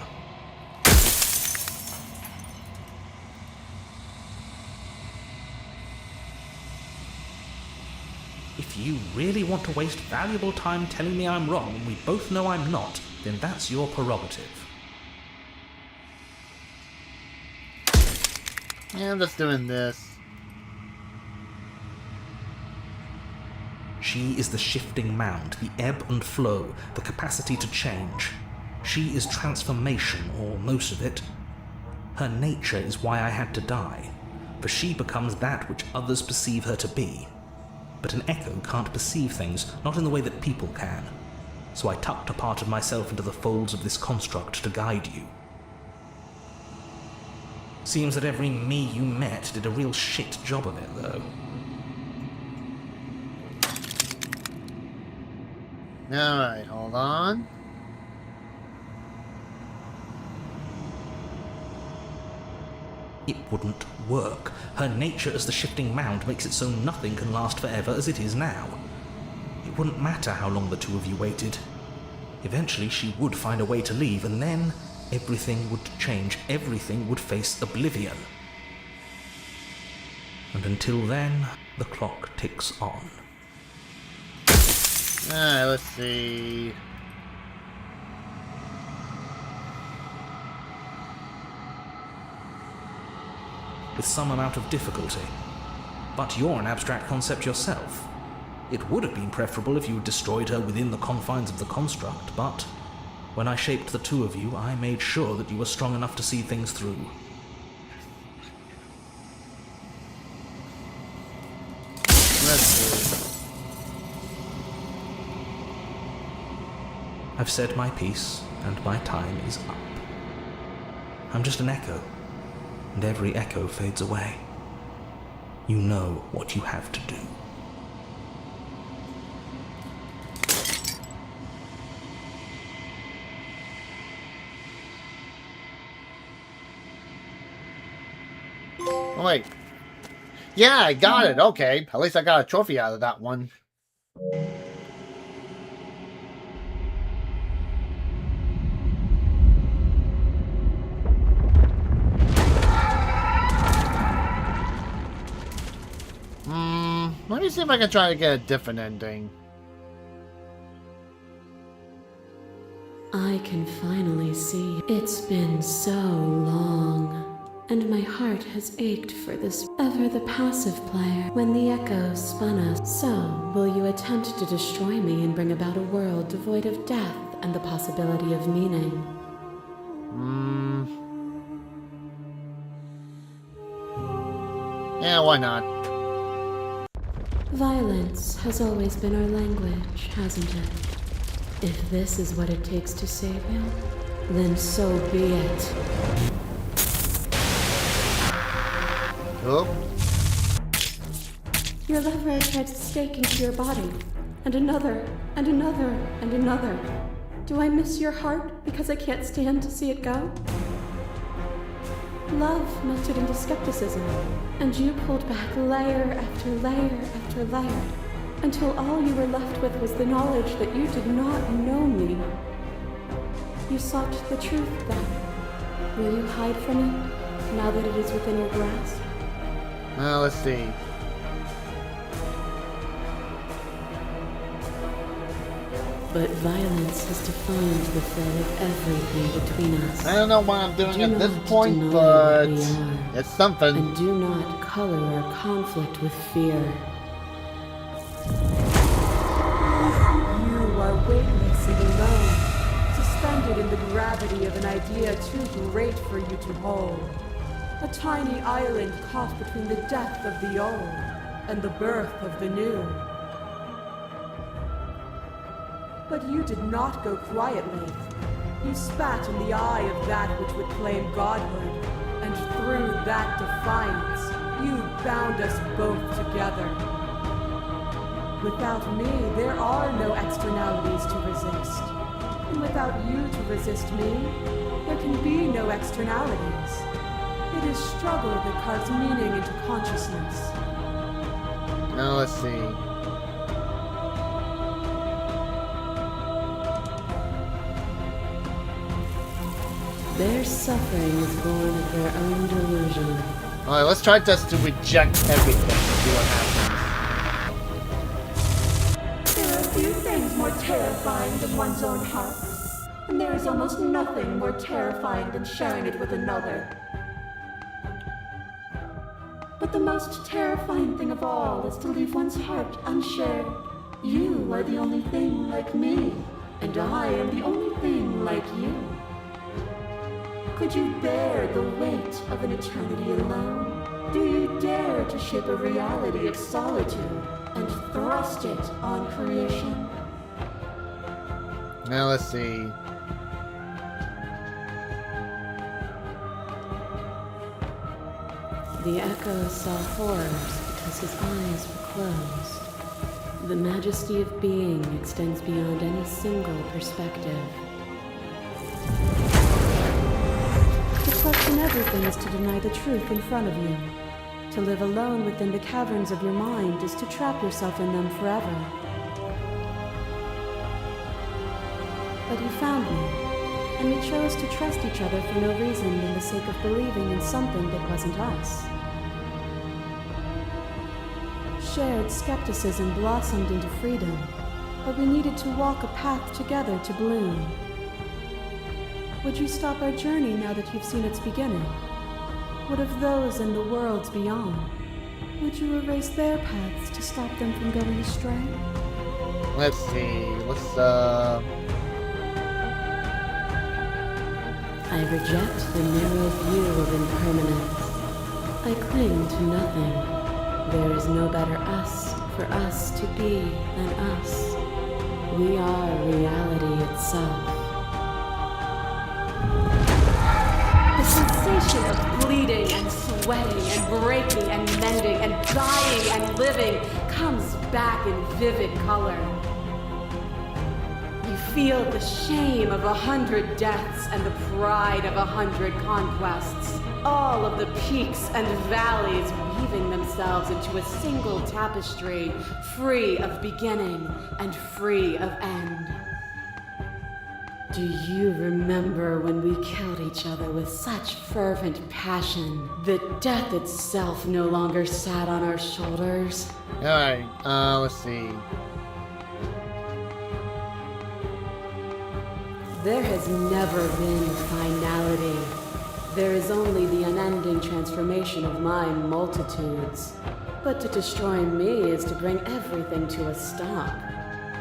If you really want to waste valuable time telling me I'm wrong, and we both know I'm not, then that's your prerogative. Yeah, I'm just doing this. She is the shifting mound, the ebb and flow, the capacity to change. She is transformation, or most of it. Her nature is why I had to die, for she becomes that which others perceive her to be. But an echo can't perceive things, not in the way that people can. So I tucked a part of myself into the folds of this construct to guide you. Seems that every me you met did a real shit job of it, though. Alright, hold on. It wouldn't work. Her nature as the shifting mound makes it so nothing can last forever as it is now. It wouldn't matter how long the two of you waited. Eventually she would find a way to leave, and then everything would change. Everything would face oblivion. And until then, the clock ticks on. Alright, let's see. With some amount of difficulty. But you're an abstract concept yourself. It would have been preferable if you had destroyed her within the confines of the construct, but when I shaped the two of you, I made sure that you were strong enough to see things through. Let's see. I've said my piece, and my time is up. I'm just an echo, and every echo fades away. You know what you have to do. Oh, wait. Yeah, I got it. Okay. At least I got a trophy out of that one. Let me see if I can try to get a different ending. I can finally see. It's been so long, and my heart has ached for this ever the passive player when the echoes spun us. So, will you attempt to destroy me and bring about a world devoid of death and the possibility of meaning? Yeah, why not? Violence has always been our language, hasn't it? If this is what it takes to save you, then so be it. Oh, Your lover tried to stake into your body, and another, and another, and another. Do I miss your heart because I can't stand to see it go? Love melted into skepticism, and you pulled back layer after layer after layer, until all you were left with was the knowledge that you did not know me. You sought the truth then. Will you hide from it, now that it is within your grasp? well, let's see. But violence has defined the thread of everything between us. I don't know what I'm doing Do at this not point, deny but what we are. it's something. And do not color our conflict with fear. You are weightless and alone, suspended in the gravity of an idea too great for you to hold. A tiny island caught between the death of the old and the birth of the new. But you did not go quietly. You spat in the eye of that which would claim godhood, and through that defiance, you bound us both together. Without me, there are no externalities to resist. And without you to resist me, there can be no externalities. It is struggle that carves meaning into consciousness. Now let's see. Their suffering is born of their own delusion. Alright, let's try just to reject everything and see what happens. There are few things more terrifying than one's own heart. And there is almost nothing more terrifying than sharing it with another. But the most terrifying thing of all is to leave one's heart unshared. You are the only thing like me, and I am the only thing like you. Could you bear the weight of an eternity alone? Do you dare to shape a reality of solitude and thrust it on creation? Now let's see. The echo saw horrors because his eyes were closed. The majesty of being extends beyond any single perspective. To question everything is to deny the truth in front of you. To live alone within the caverns of your mind is to trap yourself in them forever. But you found me, and we chose to trust each other for no reason than the sake of believing in something that wasn't us. Shared skepticism blossomed into freedom, but we needed to walk a path together to bloom. Would you stop our journey now that you've seen its beginning? What of those in the worlds beyond? Would you erase their paths to stop them from going astray? Let's see. I reject the narrow view of impermanence. I cling to nothing. There is no better us for us to be than us. We are reality itself. The sensation of bleeding and sweating and breaking and mending and dying and living comes back in vivid color. You feel the shame of 100 deaths and the pride of 100 conquests. All of the peaks and valleys weaving themselves into a single tapestry, free of beginning and free of end. Do you remember when we killed each other with such fervent passion that death itself no longer sat on our shoulders? Alright, let's see. There has never been finality. There is only the unending transformation of my multitudes. But to destroy me is to bring everything to a stop.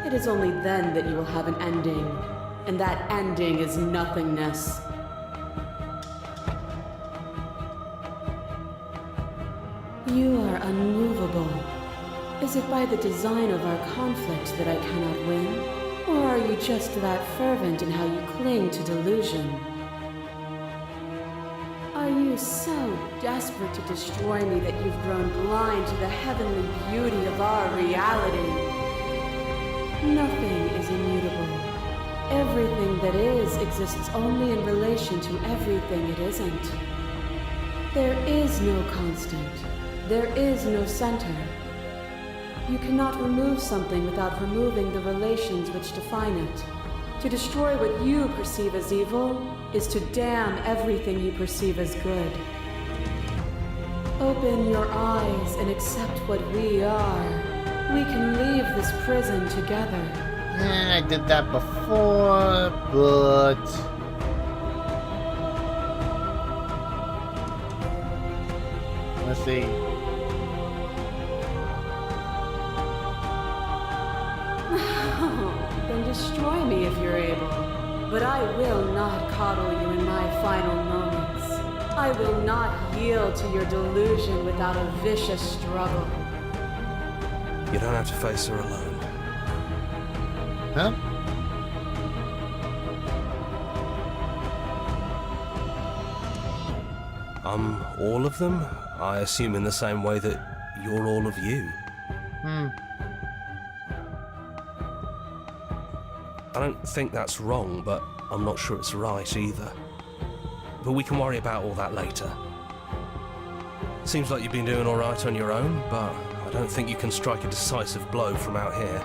It is only then that you will have an ending, and that ending is nothingness. You are unmovable. Is it by the design of our conflict that I cannot win? Or are you just that fervent in how you cling to delusion? Are you so desperate to destroy me that you've grown blind to the heavenly beauty of our reality? Nothing is immutable. Everything that is exists only in relation to everything it isn't. There is no constant. There is no center. You cannot remove something without removing the relations which define it. To destroy what you perceive as evil is to damn everything you perceive as good. Open your eyes and accept what we are. We can leave this prison together. I did that before, but... Let's see. Then destroy me if you're able. But I will not coddle you in my final moments. I will not yield to your delusion without a vicious struggle. You don't have to face her alone. Huh? All of them? I assume in the same way that you're all of you. I don't think that's wrong, but I'm not sure it's right either. But we can worry about all that later. Seems like you've been doing all right on your own, but I don't think you can strike a decisive blow from out here.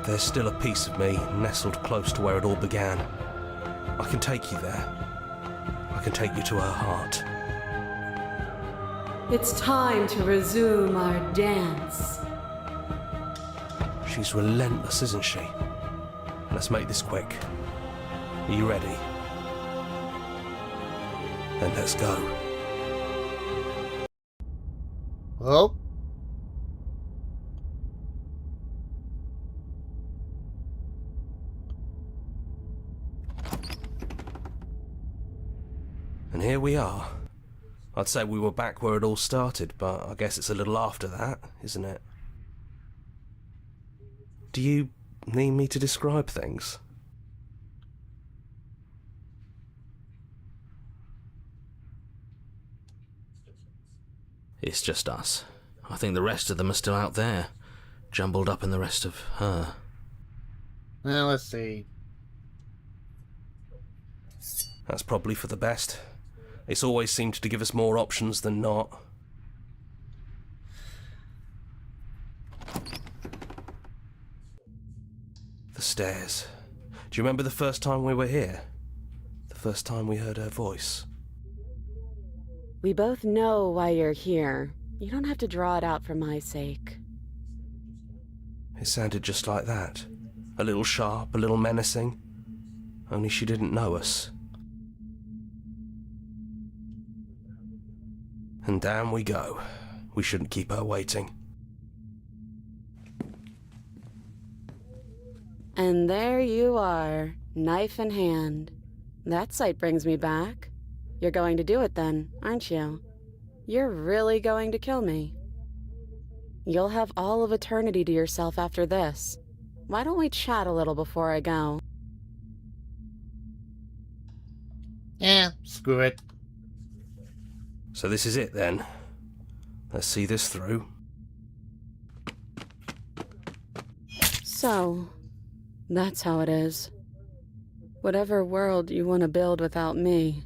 There's still a piece of me nestled close to where it all began. I can take you there. I can take you to her heart. It's time to resume our dance. She's relentless, isn't she? Let's make this quick. Are you ready? Then let's go. Oh. And here we are. I'd say we were back where it all started, but I guess it's a little after that, isn't it? Do you need me to describe things? It's just us. I think the rest of them are still out there, jumbled up in the rest of her. Now let's see. That's probably for the best. It's always seemed to give us more options than not. The stairs. Do you remember the first time we were here? The first time we heard her voice? We both know why you're here. You don't have to draw it out for my sake. It sounded just like that. A little sharp, a little menacing. Only she didn't know us. And down we go. We shouldn't keep her waiting. And there you are, knife in hand. That sight brings me back. You're going to do it then, aren't you? You're really going to kill me. You'll have all of eternity to yourself after this. Why don't we chat a little before I go? Yeah, screw it. So this is it then. Let's see this through. So, that's how it is. Whatever world you want to build without me,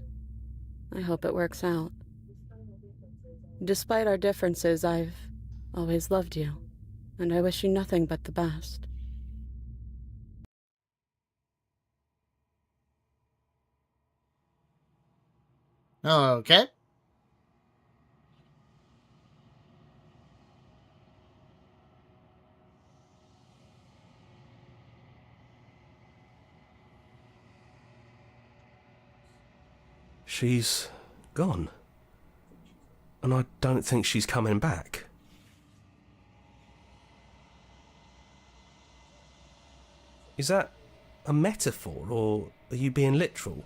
I hope it works out. Despite our differences, I've always loved you, and I wish you nothing but the best. Okay. She's gone. And I don't think she's coming back. Is that a metaphor, or are you being literal?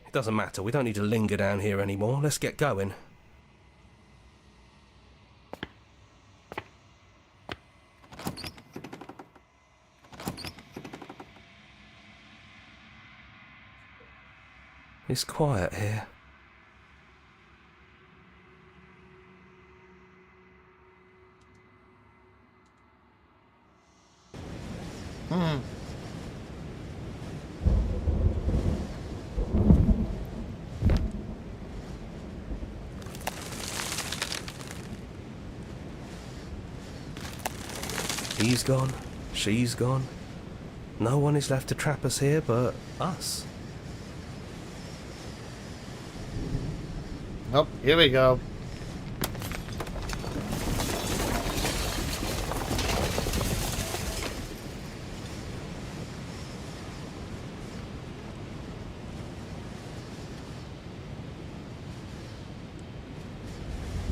It doesn't matter, we don't need to linger down here anymore. Let's get going. It's quiet here. He's gone. She's gone. No one is left to trap us here but us. Oh, here we go.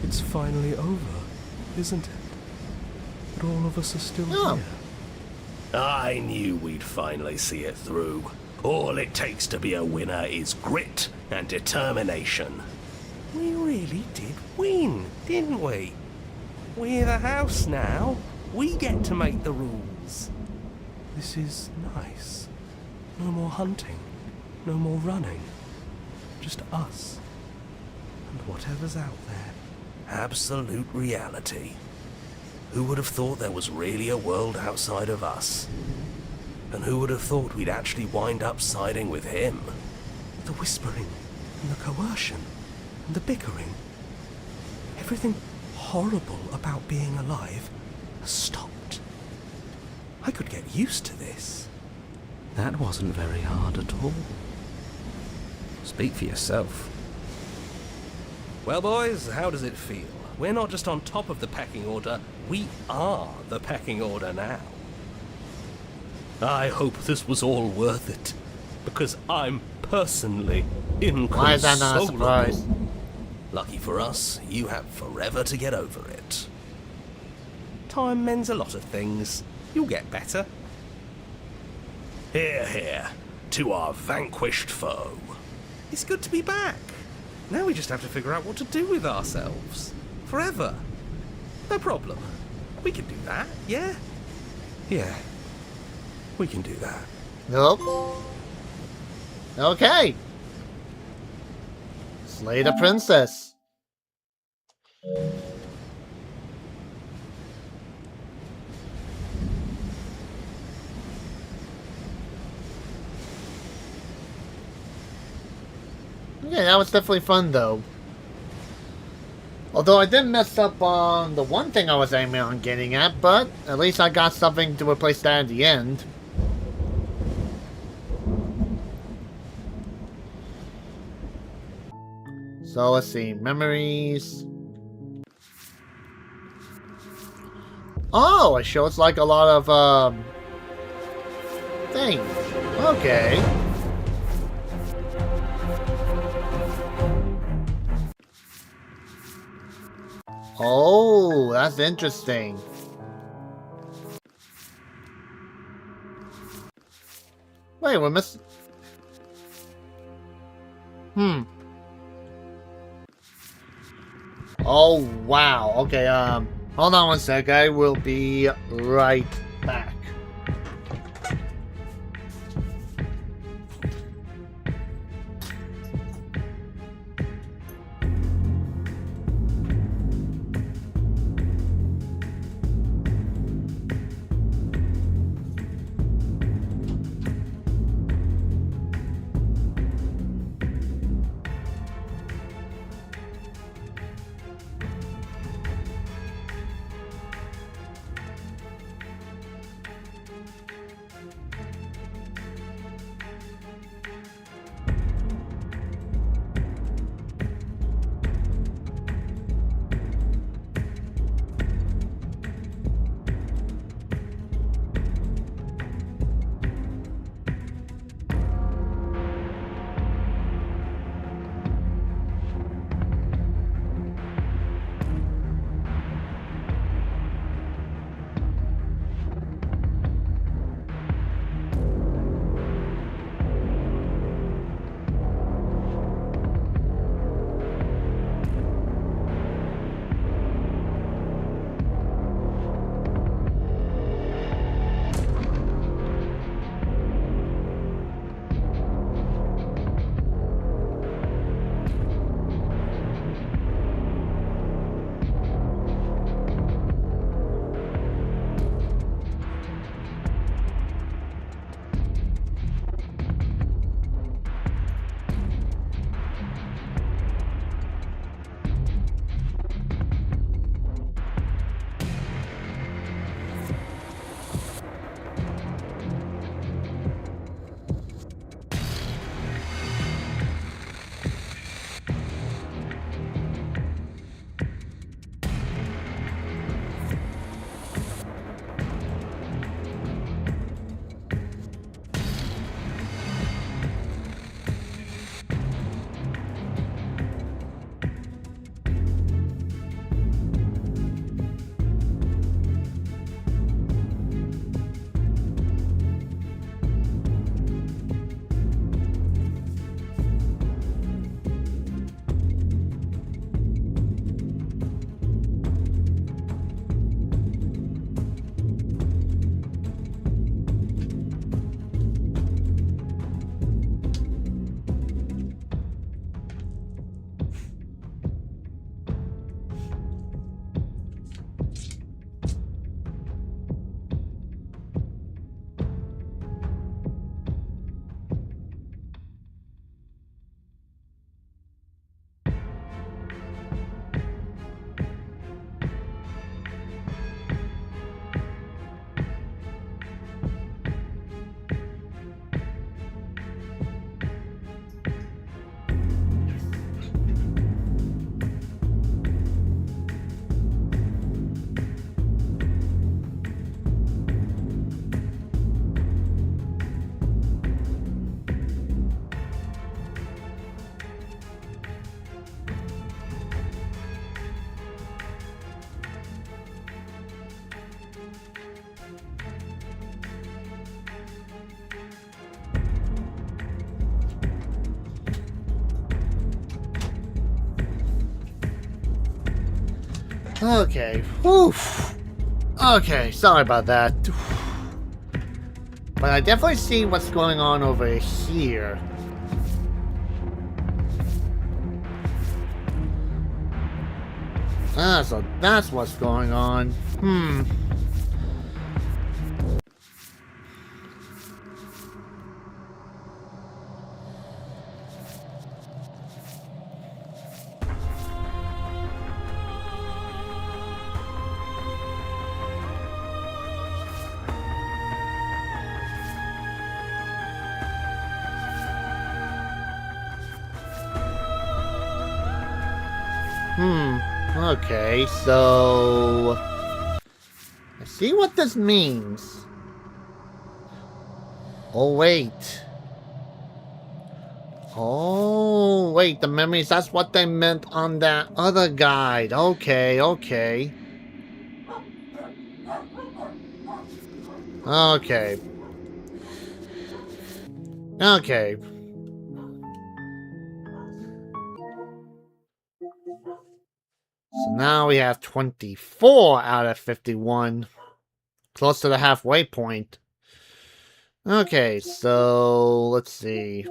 It's finally over, isn't it? But all of us are still here. I knew we'd finally see it through. All it takes to be a winner is grit and determination. We really did win, didn't we? We're the house now. We get to make the rules. This is nice. No more hunting. No more running. Just us. And whatever's out there. Absolute reality. Who would have thought there was really a world outside of us? And who would have thought we'd actually wind up siding with him? The whispering and the coercion and the bickering. Everything horrible about being alive has stopped. I could get used to this. That wasn't very hard at all. Speak for yourself. Well, boys, how does it feel? We're not just on top of the pecking order, we are the pecking order now. I hope this was all worth it, because I'm personally inconsolable. Why is that not a surprise? Lucky for us, you have forever to get over it. Time mends a lot of things. You'll get better. Hear, hear, to our vanquished foe. It's good to be back. Now we just have to figure out what to do with ourselves. Forever. No problem. We can do that, yeah? Yeah, we can do that. Nope. Okay. Slay the princess. Okay, that was definitely fun though. Although I did mess up on the one thing I was aiming on getting at, but at least I got something to replace that at the end. So let's see, memories. Oh, it shows like a lot of things. Okay. Oh, that's interesting. Wait, we're missing. Oh, wow. Okay, hold on one sec. I will be right back. Okay. Whew. Okay, sorry about that. But I definitely see what's going on over here. Ah, so that's what's going on. Okay, so... Let's see what this means. Oh, wait. Oh, wait, the memories, that's what they meant on that other guide. Okay, okay. Okay. Okay. So now we have 24 out of 51. Close to the halfway point. Okay, so let's see.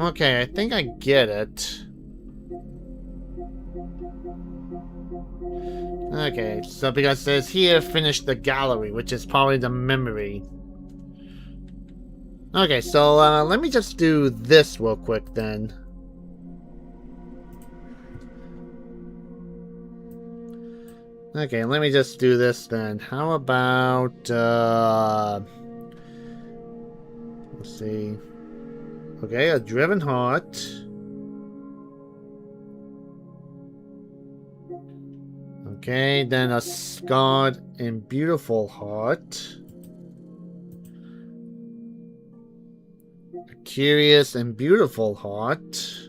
Okay, I think I get it. Okay, so because it says here, finish the gallery, which is probably the memory. Okay, so let me just do this real quick then. Okay, let me just do this then. How about, let's see. Okay, a driven heart. Okay, then a scarred and beautiful heart. A curious and beautiful heart.